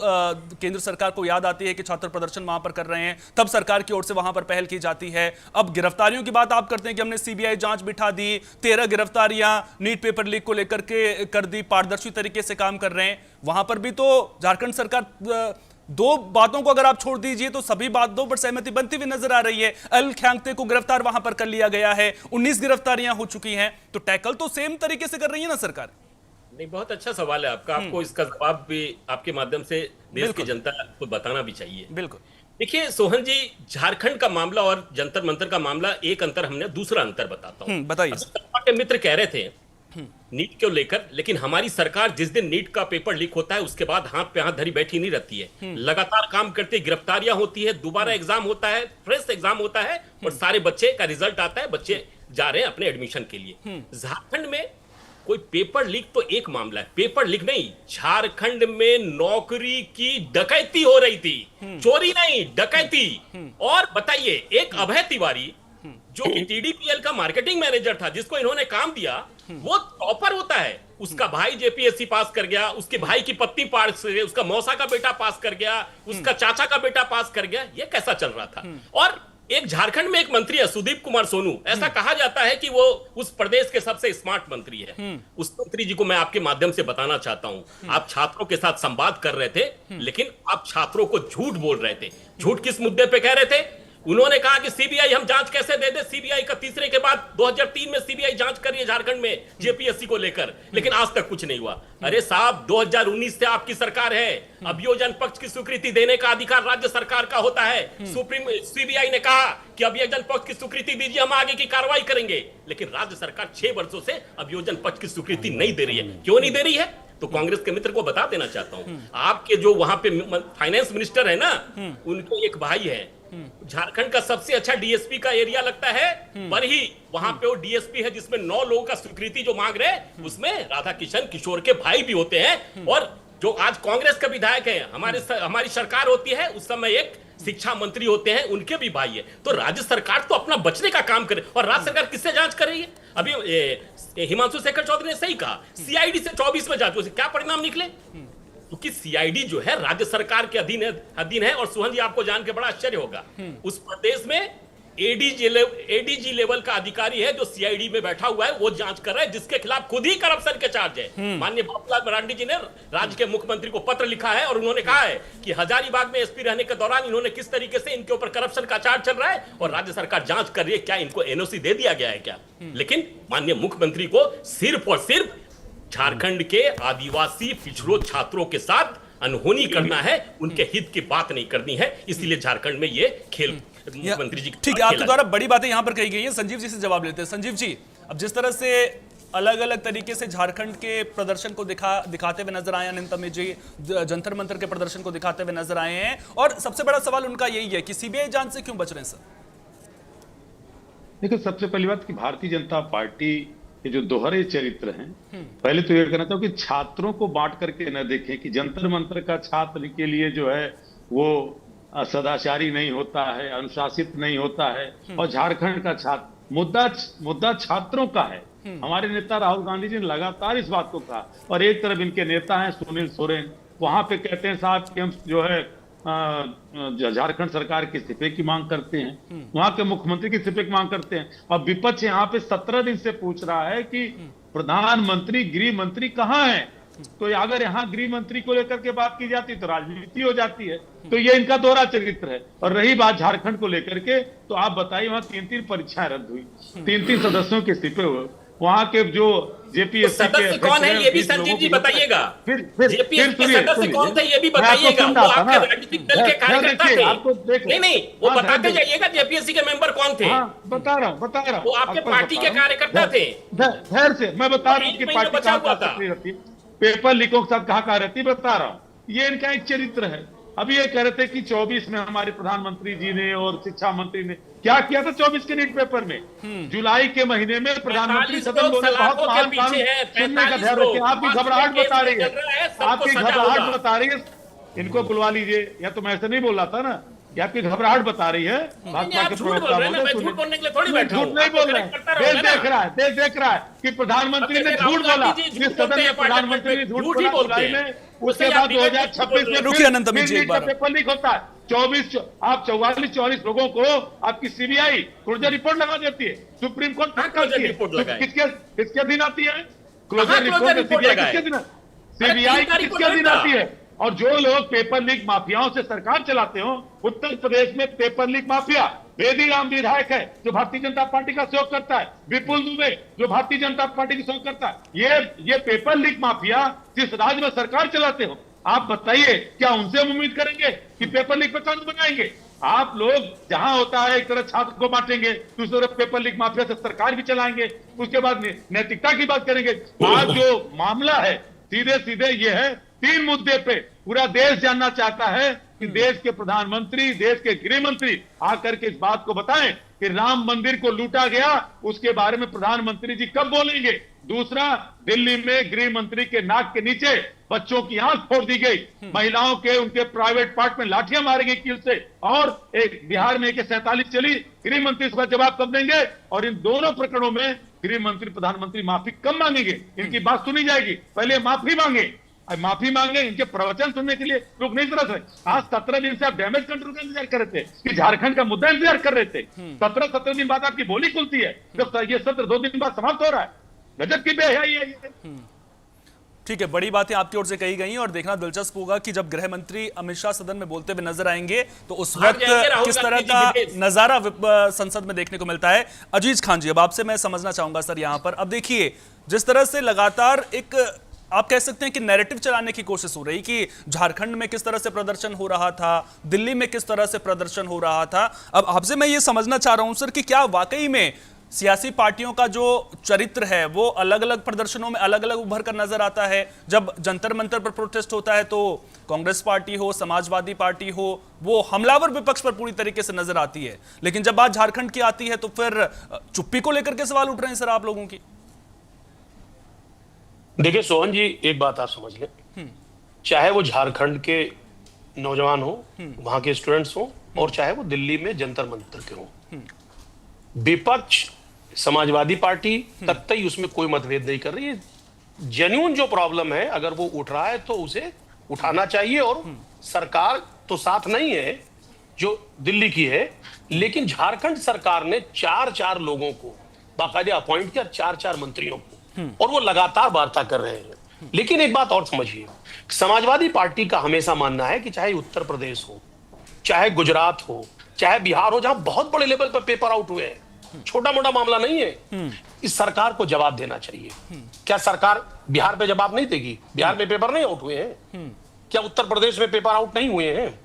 केंद्र सरकार को याद आती है कि छात्र प्रदर्शन वहां पर कर रहे हैं, तब सरकार की ओर से वहां पर पहल की जाती है। अब गिरफ्तारियों की बात आप करते हैं कि हमने सीबीआई जांच बिठा दी, 13 गिरफ्तारियां नीट पेपर लीक को लेकर के कर दी, पारदर्शी तरीके से काम कर रहे हैं। वहां पर भी तो झारखंड सरकार दो बातों को अगर आप छोड़ दीजिए तो सभी बातों पर सहमति बनती हुई नजर आ रही है। अल ख्यांगते को गिरफ्तार वहां पर कर लिया गया है, 19 गिरफ्तारियां हो चुकी हैं, तो टैकल तो सेम तरीके से कर रही है ना सरकार। नहीं, बहुत अच्छा सवाल है आपका। आपको इसका जवाब भी आपके माध्यम से देश की जनता को बताना भी चाहिए। बिल्कुल। देखिए सोहन जी, झारखंड का मामला और जंतर मंतर का मामला एक अंतर, हमने दूसरा अंतर बताता हूं। बताइए। मित्र कह रहे थे नीट को लेकर, लेकिन हमारी सरकार जिस दिन नीट का पेपर लीक होता है उसके बाद हाथ पे हाथ धरी बैठी नहीं रहती है। लगातार काम करती है, गिरफ्तारियां होती है, दोबारा एग्जाम होता है, फ्रेश एग्जाम होता है और सारे बच्चे का रिजल्ट आता है, बच्चे जा रहे हैं अपने एडमिशन के लिए। झारखंड में कोई पेपर लीक तो एक मामला है, पेपर लीक नहीं, झारखंड में नौकरी की डकैती हो रही थी, चोरी नहीं, डकैती। और बताइए, एक अभय तिवारी जो कि टीडीपीएल का मार्केटिंग मैनेजर था, जिसको इन्होंने काम दिया, वो टॉपर होता है, उसका भाई जेपीएससी पास कर गया, उसके भाई की पत्नी पास कर गई, उसका मौसा का बेटा पास कर गया, उसका चाचा का बेटा पास कर गया। ये कैसा चल रहा था? और एक झारखंड में एक मंत्री है सुदीप कुमार सोनू, ऐसा कहा जाता है कि वो उस प्रदेश के सबसे स्मार्ट मंत्री है। उस मंत्री जी को मैं आपके माध्यम से बताना चाहता हूं, आप छात्रों के साथ संवाद कर रहे थे, लेकिन आप छात्रों को झूठ बोल रहे थे। झूठ किस मुद्दे पे कह रहे थे? उन्होंने कहा कि सीबीआई हम जांच कैसे दे दे। सीबीआई का तीसरे के बाद 2003 में सीबीआई जांच कर रही है झारखंड में जेपीएससी को लेकर, लेकिन आज तक कुछ नहीं हुआ। अरे साहब, 2019 से आपकी सरकार है, अभियोजन पक्ष की स्वीकृति देने का अधिकार राज्य सरकार का होता है। सीबीआई ने कहा कि अभियोजन पक्ष की स्वीकृति दीजिए, हम आगे की कार्रवाई करेंगे, लेकिन राज्य सरकार 6 वर्षों से अभियोजन पक्ष की स्वीकृति नहीं दे रही है। क्यों नहीं दे रही है? तो कांग्रेस के मित्र को बता देना चाहता हूं, आपके जो वहां पे फाइनेंस मिनिस्टर है ना, उनको एक भाई है, झारखंड का सबसे अच्छा डीएसपी का एरिया लगता है, पर ही वहां पे वो डीएसपी है जिसमें 9 लोगों का स्वीकृति जो मांग रहे हैं, उसमें राधा किशन किशोर के भाई भी होते हैं। और जो आज कांग्रेस का विधायक है, हमारी सरकार होती है, उस समय एक शिक्षा मंत्री होते हैं, उनके भी भाई है। तो राज्य सरकार तो अपना बचने का काम करे, और राज्य सरकार किससे जांच कर रही है? अभी हिमांशु शेखर चौधरी ने सही कहा, सीआईडी से 24 में जांच, उसे क्या परिणाम निकले? क्योंकि सीआईडी जो है राज्य सरकार के अधीन है। और सुहन जी, आपको जान के बड़ा आश्चर्य होगा, उस प्रदेश में एडीजी लेवल का अधिकारी है जो सीआईडी में बैठा हुआ है, वो जांच कर रहा है, जिसके खिलाफ खुद ही करप्शन के चार्ज है। माननीय बाबूलाल मरांडी जी ने राज्य के मुख्यमंत्री को पत्र लिखा है और उन्होंने कहा है कि हजारीबाग में एसपी रहने के दौरान इन्होंने किस तरीके से इनके ऊपर करप्शन का चार्ज चल रहा है, और राज्य सरकार जांच कर रही है, क्या इनको एनओसी दे दिया गया है क्या? लेकिन माननीय मुख्यमंत्री को सिर्फ और सिर्फ झारखंड के आदिवासी पिछड़ों छात्रों के साथ अनहोनी करना है, उनके हित की बात नहीं करनी है। इसीलिए झारखंड में ये खेल मुख्यमंत्री जी, ठीक है, आपके द्वारा बड़ी बातें यहां पर कही गई हैं। संजीव जी से जवाब लेते हैं। संजीव जी, अब जिस तरह से अलग अलग तरीके से झारखंड के प्रदर्शन को दिखाते हुए नजर आए, अनंत अमीर जी जंतर मंतर के प्रदर्शन को दिखाते हुए नजर आए हैं, और सबसे बड़ा सवाल उनका यही है कि सीबीआई जांच से क्यों बच रहे हैं सर? देखो, सबसे पहली बात कि भारतीय जनता पार्टी के जो दोहरे चरित्र हैं, पहले तो ये कहना चाहूँ कि छात्रों को बांट करके न देखें कि जंतर मंतर का छात्र के लिए जो है वो सदाचारी नहीं होता है, अनुशासित नहीं होता है, और झारखंड का छात्र मुद्दा छात्रों का है। हमारे नेता राहुल गांधी जी ने लगातार इस बात को कहा, और एक तरफ इनके नेता हैं सुनील सोरेन, वहां पे कहते हैं साहब कि हम जो है झारखंड सरकार के इस्तीफे की मांग करते हैं, वहां के मुख्यमंत्री के इस्तीफे की मांग करते हैं, और विपक्ष यहाँ पे 17 दिन से पूछ रहा है कि प्रधानमंत्री गृह मंत्री कहाँ है? तो अगर यहाँ गृह मंत्री को लेकर के बात की जाती तो राजनीति हो जाती है। तो ये इनका दोहरा चरित्र है। और रही बात झारखंड को लेकर के, तो आप बताइए, वहां 3 परीक्षाएं रद्द हुई, 3 सदस्यों के इस्तीफे हुए, वहां के जो जेपीएससी सदस्य कौन है ये भी संजीव जी बताइएगा। जेपीएससी के सदस्य कौन थे ये भी बताइएगा। वो आपके राजनीतिक दल के कार्यकर्ता थे? नहीं, वो बताते जाइएगा जेपीएससी के मेंबर कौन थे। बता रहा हूँ वो आपके पार्टी के कार्यकर्ता थे। खैर से मैं बता रहा हूँ कि पार्टी कहाँ रहती, पेपर लीकों के साथ कहाँ रहती, बता रहा हूँ। ये इनका एक चरित्र है। अभी ये कह रहे थे कि 24 में हमारे प्रधानमंत्री जी ने और शिक्षा मंत्री ने क्या किया था 24 के नीट पेपर में। जुलाई के महीने में प्रधानमंत्री सदन बोले बहुत महान काम सुनने का ध्यान रखें। आपकी घबराहट बता रही है, आपकी घबराहट बता रही है, इनको बुलवा लीजिए। या तो मैं ऐसे नहीं बोल रहा था ना, कि आपकी घबराहट बता रही है। भाजपा के प्रवक्ता झूठ नहीं बोल रहे हैं, देश देख रहा है, देश देख रहा है कि प्रधानमंत्री ने झूठ बोला। जिस सदन में प्रधानमंत्री ने झूठ बोला जुलाई में, उसके बाद 2026 में रुकिए अनंत अमीर जी, एक बार पेपर लीक होता है। 24 आप 44 लोगों को आपकी सीबीआई क्लोजर रिपोर्ट लगा देती है, सुप्रीम कोर्ट करती है। किसके दिन आती है क्लोजर रिपोर्ट? सीबीआई किसके दिन आती है? और जो लोग पेपर लीक माफियाओं से सरकार चलाते हो, उत्तर प्रदेश में पेपर लीक माफिया बेदीराम विधायक है जो भारतीय जनता पार्टी का सहयोग करता है, विपुल दुबे जो भारतीय जनता पार्टी की सहयोग करता है। ये पेपर लीक माफिया जिस राज्य में सरकार चलाते हो, आप बताइए क्या उनसे हम उम्मीद करेंगे कि पेपर लीक पे कानून बनाएंगे? आप लोग जहां होता है एक तरफ छात्र को बांटेंगे, दूसरी तरफ पेपर लीक माफिया से सरकार भी चलाएंगे, उसके बाद नैतिकता की बात करेंगे। आज जो मामला है सीधे सीधे ये है, 3 मुद्दे पे पूरा देश जानना चाहता है कि देश के प्रधानमंत्री, देश के गृह मंत्री आकर के इस बात को बताएं कि राम मंदिर को लूटा गया, उसके बारे में प्रधानमंत्री जी कब बोलेंगे। दूसरा, दिल्ली में गृह मंत्री के नाक के नीचे बच्चों की आंख फोड़ दी गई, महिलाओं के उनके प्राइवेट पार्ट में लाठियां मारी गई कील से, और एक बिहार में एक 47 चली। गृह मंत्री इसका जवाब कब देंगे? और इन दोनों प्रकरणों में गृह मंत्री प्रधानमंत्री माफी कब मांगेंगे? इनकी बात सुनी जाएगी, पहले माफी मांगे, माफी मांगे, इनके प्रवचन सुनने के लिए लोग नहीं तरस रहे। आज 17 दिन से आप डैमेज कंट्रोल का इंतजार कर रहे थे, कि झारखंड का मुद्दा इंतजार कर रहे थे। 17 दिन बाद आपकी बोली खुलती है, जब ये सत्र 2 दिन बाद समाप्त हो रहा है। गजब की बेहयाई है ये। ठीक है, बड़ी बातें आपकी ओर से कही गई हैं, और देखना दिलचस्प होगा कि जब गृह मंत्री अमित शाह सदन में बोलते हुए नजर आएंगे तो उस वक्त किस तरह का नजारा संसद में देखने को मिलता है। अजीज खान जी, अब आपसे मैं समझना चाहूंगा सर यहां पर, अब देखिए जिस तरह से लगातार एक आप कह सकते हैं कि नैरेटिव चलाने की कोशिश हो रही कि झारखंड में किस तरह से प्रदर्शन हो रहा था, दिल्ली में किस तरह से प्रदर्शन हो रहा था। अब आपसे मैं ये समझना चाह रहा हूं सर कि क्या वाकई में सियासी पार्टियों का जो चरित्र है वो अलग अलग प्रदर्शनों में अलग अलग उभर कर नजर आता है? जब जंतर मंतर पर प्रोटेस्ट होता है तो कांग्रेस पार्टी हो, समाजवादी पार्टी हो, वो हमलावर विपक्ष पर पूरी तरीके से नजर आती है, लेकिन जब बात झारखंड की आती है तो फिर चुप्पी को लेकर के सवाल उठ रहे हैं सर आप लोगों की। देखिए सोहन जी, एक बात आप समझ लें, चाहे वो झारखंड के नौजवान हो, वहां के स्टूडेंट्स हो, और चाहे वो दिल्ली में जंतर मंतर के हों। विपक्ष समाजवादी पार्टी कतई उसमें कोई मतभेद नहीं कर रही है। जेन्युइन जो प्रॉब्लम है अगर वो उठ रहा है तो उसे उठाना चाहिए, और सरकार तो साथ नहीं है जो दिल्ली की है, लेकिन झारखंड सरकार ने 4-4 लोगों को बाकायदे अपॉइंट किया, 4-4 मंत्रियों को, और वो लगातार वार्ता कर रहे हैं। लेकिन एक बात और समझिए, समाजवादी पार्टी का हमेशा मानना है कि चाहे उत्तर प्रदेश हो, चाहे गुजरात हो, चाहे बिहार हो, जहां बहुत बड़े लेवल पर पेपर आउट हुए हैं, छोटा मोटा मामला नहीं है, इस सरकार को जवाब देना चाहिए। क्या सरकार बिहार पे जवाब नहीं देगी? बिहार में पेपर नहीं आउट हुए हैं? क्या उत्तर प्रदेश में पेपर आउट नहीं हुए हैं?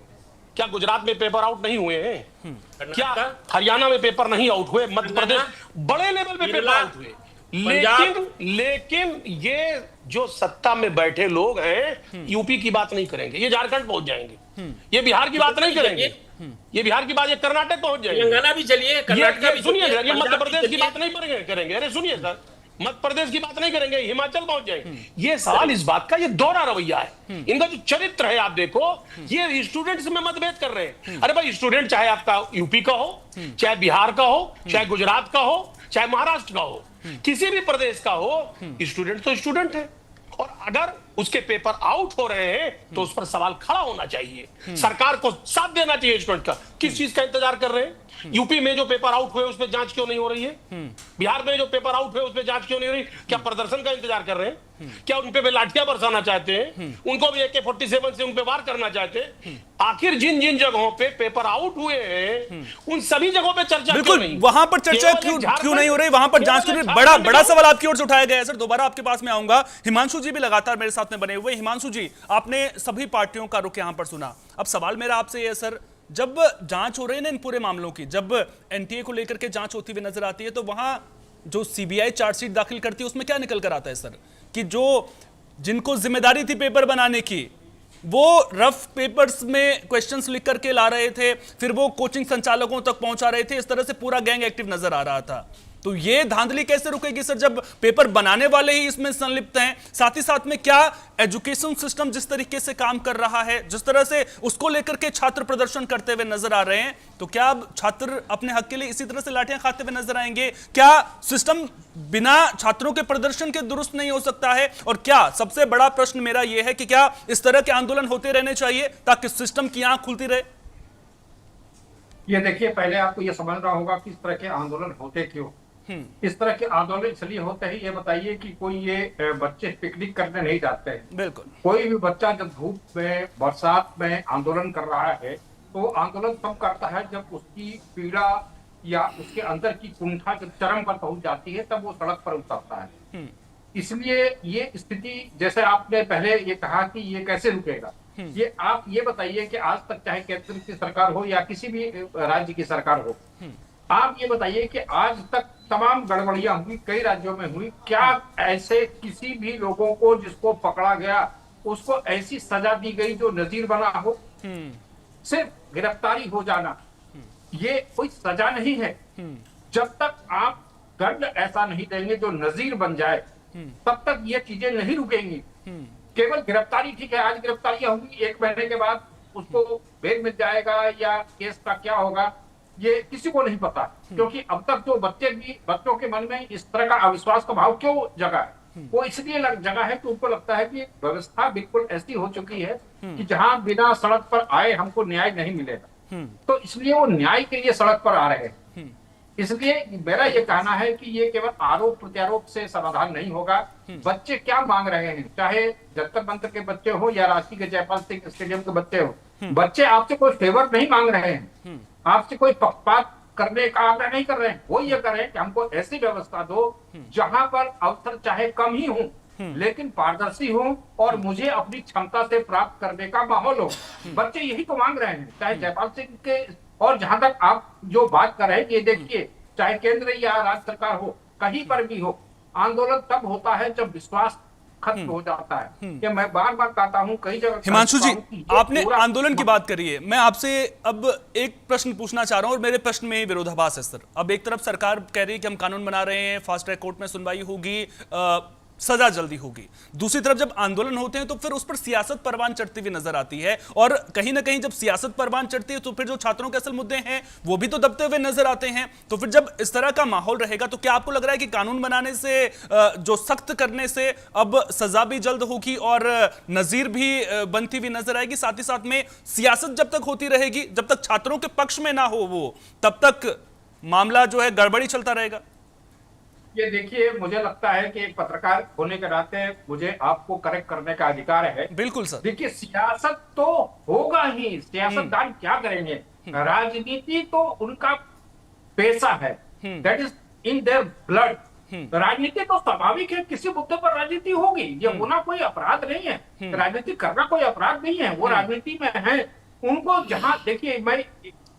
क्या गुजरात में पेपर आउट नहीं हुए हैं? क्या हरियाणा में पेपर नहीं आउट हुए? मध्य प्रदेश बड़े लेवल पे पेपर आउट हुए। लेकिन ये जो सत्ता में बैठे लोग हैं, यूपी की बात नहीं करेंगे, ये झारखंड पहुंच जाएंगे। ये बिहार की बात नहीं करेंगे, ये बिहार की बात, ये कर्नाटक पहुंच जाएंगे। तेलंगाना भी चलिए, कर्नाटक भी सुनिए, ये मध्य प्रदेश की बात नहीं करेंगे। अरे सुनिए सर, मध्य प्रदेश की बात नहीं करेंगे, हिमाचल पहुंच जाएंगे। ये सवाल इस बात का, ये दोहरा रवैया है इनका। जो चरित्र है आप देखो, ये स्टूडेंट्स में मतभेद कर रहे हैं। अरे भाई, स्टूडेंट चाहे आपका यूपी का हो, चाहे बिहार का हो, चाहे गुजरात का हो, चाहे महाराष्ट्र का हो, किसी भी प्रदेश का हो, स्टूडेंट तो स्टूडेंट है। और अगर उसके पेपर आउट हो रहे हैं तो उस पर सवाल खड़ा होना चाहिए, सरकार को साथ देना चाहिए स्टूडेंट का। किस चीज का इंतजार कर रहे हैं? यूपी में जो पेपर आउट हुए उस पर जांच क्यों नहीं हो रही है? बिहार में जो पेपर आउट हुए उस पर जांच क्यों नहीं हो रही? क्या प्रदर्शन का इंतजार कर रहे हैं? क्या उन पे लाठियां बरसाना चाहते हैं? उनको भी AK-47 से उन पे वार करना चाहते हैं? आखिर जिन जिन जगहों पे पेपर आउट हुए हैं उन सभी जगहों पे चर्चा क्यों नहीं? वहां पर चर्चा क्यों नहीं हो रही? वहां पर जांच क्यों नहीं? बड़ा सवाल आपकी ओर से उठाया गया है। सर, दोबारा आपके पास में आऊंगा। हिमांशु जी भी लगातार मेरे साथ में बने हुए। हिमांशु जी, आपने सभी पार्टियों का रुख यहां पर सुना। अब सवाल मेरा आपसे ये है सर, जब जांच हो रही है ना इन पूरे मामलों की, जब NTA को लेकर के जांच होती हुई नजर आती है, तो वहां जो CBI चार्जशीट दाखिल करती है उसमें क्या निकल कर आता है सर? कि जो जिनको जिम्मेदारी थी पेपर बनाने की, वो रफ पेपर्स में क्वेश्चंस लिख करके ला रहे थे, फिर वो कोचिंग संचालकों तक पहुंचा रहे थे। इस तरह से पूरा गैंग एक्टिव नजर आ रहा था। तो ये धांधली कैसे रुकेगी सर, जब पेपर बनाने वाले ही इसमें संलिप्त हैं? साथ ही साथ में क्या एजुकेशन सिस्टम जिस तरीके से काम कर रहा है, जिस तरह से उसको लेकर के छात्र प्रदर्शन करते हुए नजर आ रहे हैं, तो क्या अब छात्र अपने हक के लिए इसी तरह से लाठियां खाते हुए नजर आएंगे? क्या सिस्टम बिना छात्रों के प्रदर्शन के दुरुस्त नहीं हो सकता है? और क्या, सबसे बड़ा प्रश्न मेरा यह है कि क्या इस तरह के आंदोलन होते रहने चाहिए ताकि सिस्टम की आंख खुलती रहे? ये देखिए, पहले आपको ये समझना होगा कि इस तरह के आंदोलन होते क्यों। इस तरह के आंदोलन इसलिए होते हैं, ये बताइए कि कोई ये बच्चे पिकनिक करने नहीं जाते हैं। बिल्कुल। कोई भी बच्चा जब धूप में, बरसात में आंदोलन कर रहा है तो आंदोलन तब करता है जब उसकी पीड़ा या उसके अंदर की कुंठा जब चरम पर पहुंच जाती है, तब वो सड़क पर उतरता है। इसलिए ये स्थिति, जैसे आपने पहले ये कहा कि ये कैसे रुकेगा, ये आप ये बताइए कि आज तक चाहे केंद्र की सरकार हो या किसी भी राज्य की सरकार हो, आप ये बताइए कि आज तक तमाम गड़बड़ियां हुई, कई राज्यों में हुई, क्या ऐसे किसी भी लोगों को जिसको पकड़ा गया उसको ऐसी सजा दी गई जो नजीर बना हो? सिर्फ गिरफ्तारी हो जाना ये कोई सजा नहीं है। जब तक आप दंड ऐसा नहीं देंगे जो नजीर बन जाए, तब तक ये चीजें नहीं रुकेंगी। केवल गिरफ्तारी ठीक है, आज गिरफ्तारियां होंगी, 1 महीने के बाद उसको बेल मिल जाएगा या केस का क्या होगा ये किसी को नहीं पता, क्योंकि अब तक जो बच्चों के मन में इस तरह का अविश्वास का भाव क्यों जगा है? वो इसलिए जगा है कि उनको लगता है कि व्यवस्था बिल्कुल ऐसी हो चुकी है कि जहां बिना सड़क पर आए हमको न्याय नहीं मिलेगा, तो इसलिए वो न्याय के लिए सड़क पर आ रहे हैं। इसलिए मेरा ये कहना है कि ये केवल आरोप प्रत्यारोप से समाधान नहीं होगा। बच्चे क्या मांग रहे हैं, चाहे जंतर मंतर के बच्चे हो या रांची के जयपाल सिंह स्टेडियम के बच्चे हो, बच्चे आपसे कोई फेवर नहीं मांग रहे हैं, आपसे कोई पक्षपात करने का आग्रह नहीं कर रहे हैं। वो ये कर रहे हैं कि हमको ऐसी व्यवस्था दो जहां पर अवसर चाहे कम ही हो लेकिन पारदर्शी हो और मुझे अपनी क्षमता से प्राप्त करने का माहौल हो। बच्चे यही तो मांग रहे हैं, चाहे जयपाल सिंह के, और जहां तक आप जो बात कर रहे हैं, ये देखिए, चाहे केंद्र या राज्य सरकार हो, कहीं पर भी हो, आंदोलन तब होता है जब विश्वास खत्म हो जाता है। कि मैं बार बार कहता हूं, कई जगह। हिमांशु जी, आपने आंदोलन की बात करी है, मैं आपसे अब एक प्रश्न पूछना चाह रहा हूं और मेरे प्रश्न में विरोधाभास है सर। अब एक तरफ सरकार कह रही है कि हम कानून बना रहे हैं, फास्ट ट्रैक कोर्ट में सुनवाई होगी, सजा जल्दी होगी। दूसरी तरफ जब आंदोलन होते हैं तो फिर उस पर सियासत परवान चढ़ती हुई नजर आती है, और कहीं ना कहीं जब सियासत परवान चढ़ती है तो फिर जो छात्रों के असल मुद्दे हैं वो भी तो दबते हुए नजर आते हैं। तो फिर जब इस तरह का माहौल रहेगा तो क्या आपको लग रहा है कि कानून बनाने से, जो सख्त करने से अब सजा भी जल्द होगी और नजीर भी बनती हुई नजर आएगी? साथ ही साथ में सियासत जब तक होती रहेगी, जब तक छात्रों के पक्ष में ना हो वो, तब तक मामला जो है गड़बड़ी चलता रहेगा। ये देखिए, मुझे लगता है कि एक पत्रकार होने के नाते मुझे आपको करेक्ट करने का अधिकार है। बिल्कुल सर। देखिए, सियासत तो होगा ही, सियासतदान क्या करेंगे, राजनीति तो उनका पेशा है, that is in their blood. राजनीति तो स्वाभाविक है, किसी मुद्दे पर राजनीति होगी, ये होना कोई अपराध नहीं है, राजनीति करना कोई अपराध नहीं है, वो राजनीति में है। उनको जहां, देखिए मैं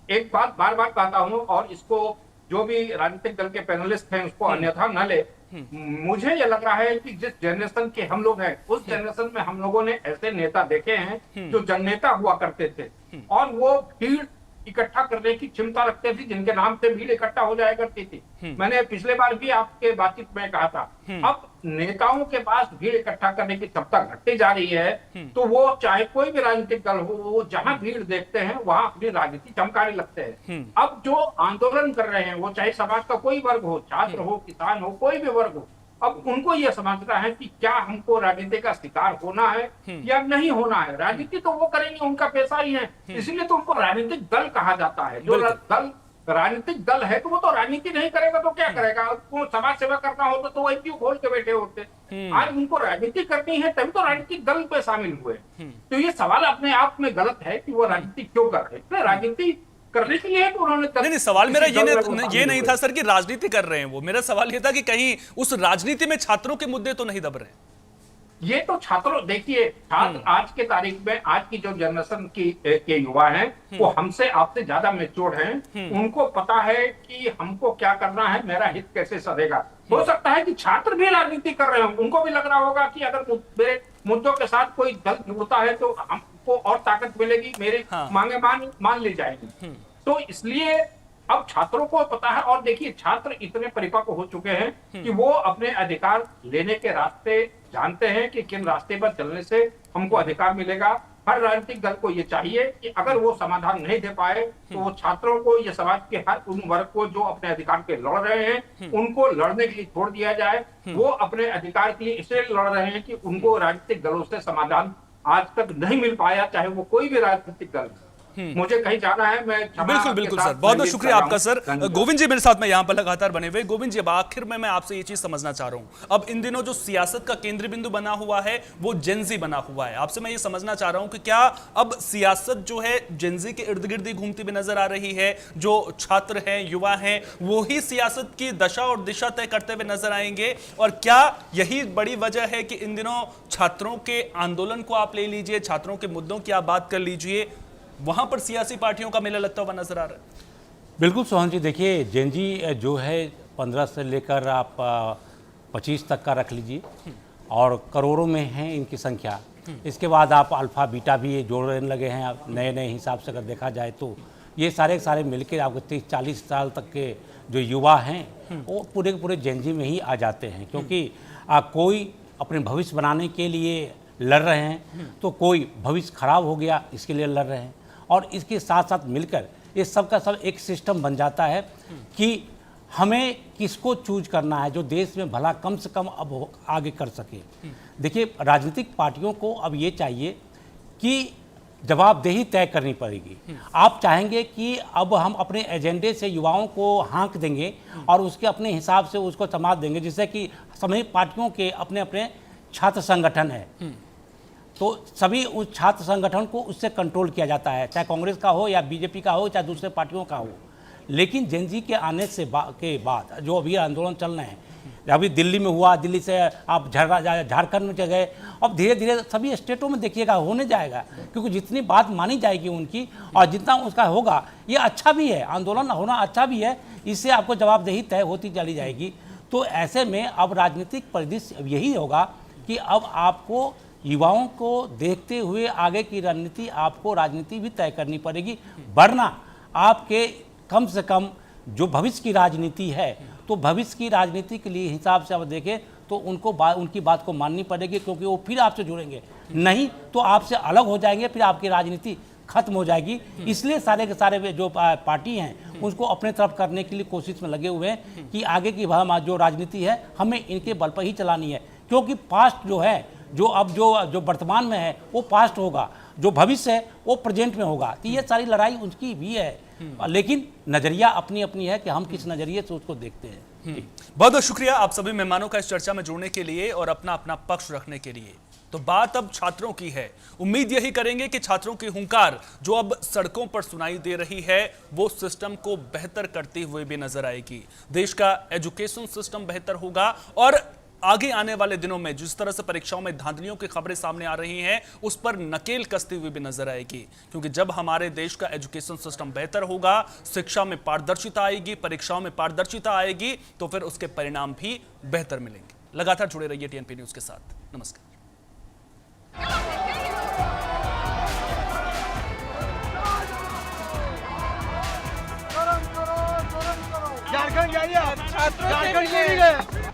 एक बात बार बार कहता हूं, और इसको जो भी राजनीतिक दल के पैनलिस्ट हैं उसको अन्यथा न ले, मुझे ये लग रहा है कि जिस जनरेशन के हम लोग हैं उस जनरेशन में हम लोगों ने ऐसे नेता देखे हैं जो जननेता हुआ करते थे, और वो भीड़ इकट्ठा करने की क्षमता रखते थे, जिनके नाम से भीड़ इकट्ठा हो जाया करती थी। मैंने पिछले बार भी आपके बातचीत में कहा था, अब नेताओं के पास भीड़ इकट्ठा करने की क्षमता घटती जा रही है, तो वो चाहे कोई भी राजनीतिक दल हो, वो जहां भीड़ देखते हैं वहां अपनी राजनीति चमकाने लगते हैं। अब जो आंदोलन कर रहे हैं वो चाहे समाज का कोई वर्ग हो, छात्र हो, किसान हो, कोई भी वर्ग हो, अब उनको यह समझना है कि क्या हमको राजनीति का शिकार होना है या नहीं होना है। राजनीति तो वो करेंगे, उनका पैसा ही है, इसीलिए तो उनको राजनीतिक दल कहा जाता है। जो दल राजनीतिक दल है तो वो तो राजनीति नहीं करेगा तो क्या करेगा? उनको समाज सेवा करना होता तो वो एनजीओ खोल के बैठे होते। आज उनको राजनीति करनी है तभी तो राजनीतिक दल पे शामिल हुए। तो ये सवाल अपने आप में गलत है कि वो राजनीति क्यों कर रहे हैं। राजनीति करने के लिए तो उन्होंने नहीं, सवाल मेरा ये नहीं था सर कि राजनीति कर रहे हैं वो, मेरा सवाल ये था कि कहीं उस राजनीति में छात्रों के मुद्दे तो नहीं दब रहे। ये तो छात्रों, देखिए छात्र आज के तारीख में, आज की जो जनरेशन के युवा हैं वो हमसे आपसे ज्यादा मैच्योर हैं। उनको पता है कि हमको क्या करना है, मेरा हित कैसे सधेगा। हो सकता है कि छात्र भी राजनीति कर रहे हो, उनको भी लग रहा होगा कि अगर मेरे मुद्दों के साथ कोई दल जुड़ता है तो हमको और ताकत मिलेगी, मेरे मांगे मान ली जाएगी। तो इसलिए अब छात्रों को पता है, और देखिए छात्र इतने परिपक्व हो चुके हैं कि वो अपने अधिकार लेने के रास्ते जानते हैं कि किन रास्ते पर चलने से हमको अधिकार मिलेगा। हर राजनीतिक दल को ये चाहिए कि अगर वो समाधान नहीं दे पाए तो वो छात्रों को, ये समाज के हर उन वर्ग को जो अपने अधिकार के लड़ रहे हैं उनको लड़ने के लिए छोड़ दिया जाए। वो अपने अधिकार के लिए इसलिए लड़ रहे हैं कि उनको राजनीतिक दलों से समाधान आज तक नहीं मिल पाया, चाहे वो कोई भी राजनीतिक दल। मुझे कहीं जाना है, मैं बिल्कुल सर, बहुत बहुत शुक्रिया आपका सर। गोविंद जी मेरे साथ में यहाँ पर लगातार बने हुए। गोविंद जी, अब आखिर में मैं आपसे ये चीज समझना चाह रहा हूँ, अब इन दिनों जो सियासत का केंद्र बिंदु बना हुआ है वो जेनजी बना हुआ है। आपसे मैं ये समझना चाह रहा हूँ कि क्या अब सियासत जो है जेनजी के इर्द गिर्द ही घूमती हुई नजर आ रही है? जो छात्र हैं, युवा हैं, वो ही सियासत की दशा और दिशा तय करते हुए नजर आएंगे? और क्या यही बड़ी वजह है कि इन दिनों छात्रों के आंदोलन को आप ले लीजिए, छात्रों के मुद्दों की आप बात कर लीजिए, वहां पर सियासी पार्टियों का मेला लगता हुआ नजर आ रहा है? बिल्कुल सोहन जी, देखिए जेनजी जो है 15 से लेकर आप 25 तक का रख लीजिए, और करोड़ों में है इनकी संख्या। इसके बाद आप अल्फा बीटा भी जोड़ने लगे हैं नए नए हिसाब से अगर देखा जाए तो। ये सारे मिलकर आपको 30-40 साल तक के जो युवा हैं वो पूरे जेनजी में ही आ जाते हैं, क्योंकि कोई अपने भविष्य बनाने के लिए लड़ रहे हैं, तो कोई भविष्य खराब हो गया इसके लिए लड़ रहे हैं, और इसके साथ साथ मिलकर ये सब का सब एक सिस्टम बन जाता है कि हमें किसको चूज करना है जो देश में भला कम से कम अब आगे कर सके। देखिए, राजनीतिक पार्टियों को अब ये चाहिए कि जवाबदेही तय करनी पड़ेगी। आप चाहेंगे कि अब हम अपने एजेंडे से युवाओं को हाँक देंगे और उसके अपने हिसाब से उसको समाज देंगे, जिससे कि सभी पार्टियों के अपने अपने छात्र संगठन है, तो सभी उस छात्र संगठन को उससे कंट्रोल किया जाता है, चाहे कांग्रेस का हो या बीजेपी का हो, चाहे दूसरे पार्टियों का हो। लेकिन जेनजी के आने से के बाद जो अभी आंदोलन चल रहे हैं, अभी दिल्ली में हुआ, दिल्ली से आप झारखंड में गए, अब धीरे धीरे सभी स्टेटों में देखिएगा होने जाएगा, क्योंकि जितनी बात मानी जाएगी उनकी और जितना उसका होगा, ये अच्छा भी है, आंदोलन होना अच्छा भी है, इससे आपको जवाबदेही तय होती चली जाएगी। तो ऐसे में अब राजनीतिक परिदृश्य यही होगा कि अब आपको युवाओं को देखते हुए आगे की रणनीति, आपको राजनीति भी तय करनी पड़ेगी, वरना आपके कम से कम जो भविष्य की राजनीति है, तो भविष्य की राजनीति के लिए हिसाब से अब देखें तो उनकी बात को माननी पड़ेगी, क्योंकि वो फिर आपसे जुड़ेंगे, नहीं तो आपसे अलग हो जाएंगे, फिर आपकी राजनीति खत्म हो जाएगी। इसलिए सारे के सारे जो पार्टी हैं उसको अपने तरफ करने के लिए कोशिश में लगे हुए हैं कि आगे की जो राजनीति है हमें इनके बल पर ही चलानी है, क्योंकि पास्ट जो है, जो वर्तमान में है वो पास्ट होगा, जो भविष्य है वो प्रेजेंट में होगा। तो ये सारी लड़ाई उनकी भी है, लेकिन नजरिया अपनी अपनी है कि हम किस नजरिए से उसको देखते हैं। बहुत बहुत शुक्रिया आप सभी मेहमानों का इस चर्चा में जुड़ने के लिए और अपना अपना पक्ष रखने के लिए। तो बात अब छात्रों की है। उम्मीद यही करेंगे कि छात्रों की हुंकार जो अब सड़कों पर सुनाई दे रही है वो सिस्टम को बेहतर करती हुए भी नजर आएगी। देश का एजुकेशन सिस्टम बेहतर होगा और आगे आने वाले दिनों में जिस तरह से परीक्षाओं में धांधलियों की खबरें सामने आ रही हैं उस पर नकेल कसती हुई भी नजर आएगी, क्योंकि जब हमारे देश का एजुकेशन सिस्टम बेहतर होगा, शिक्षा में पारदर्शिता आएगी, परीक्षाओं में पारदर्शिता आएगी, तो फिर उसके परिणाम भी बेहतर मिलेंगे। लगातार जुड़े रहिए टीएनपी न्यूज के साथ। नमस्कार। झारखंड जाइए, छात्रों के लिए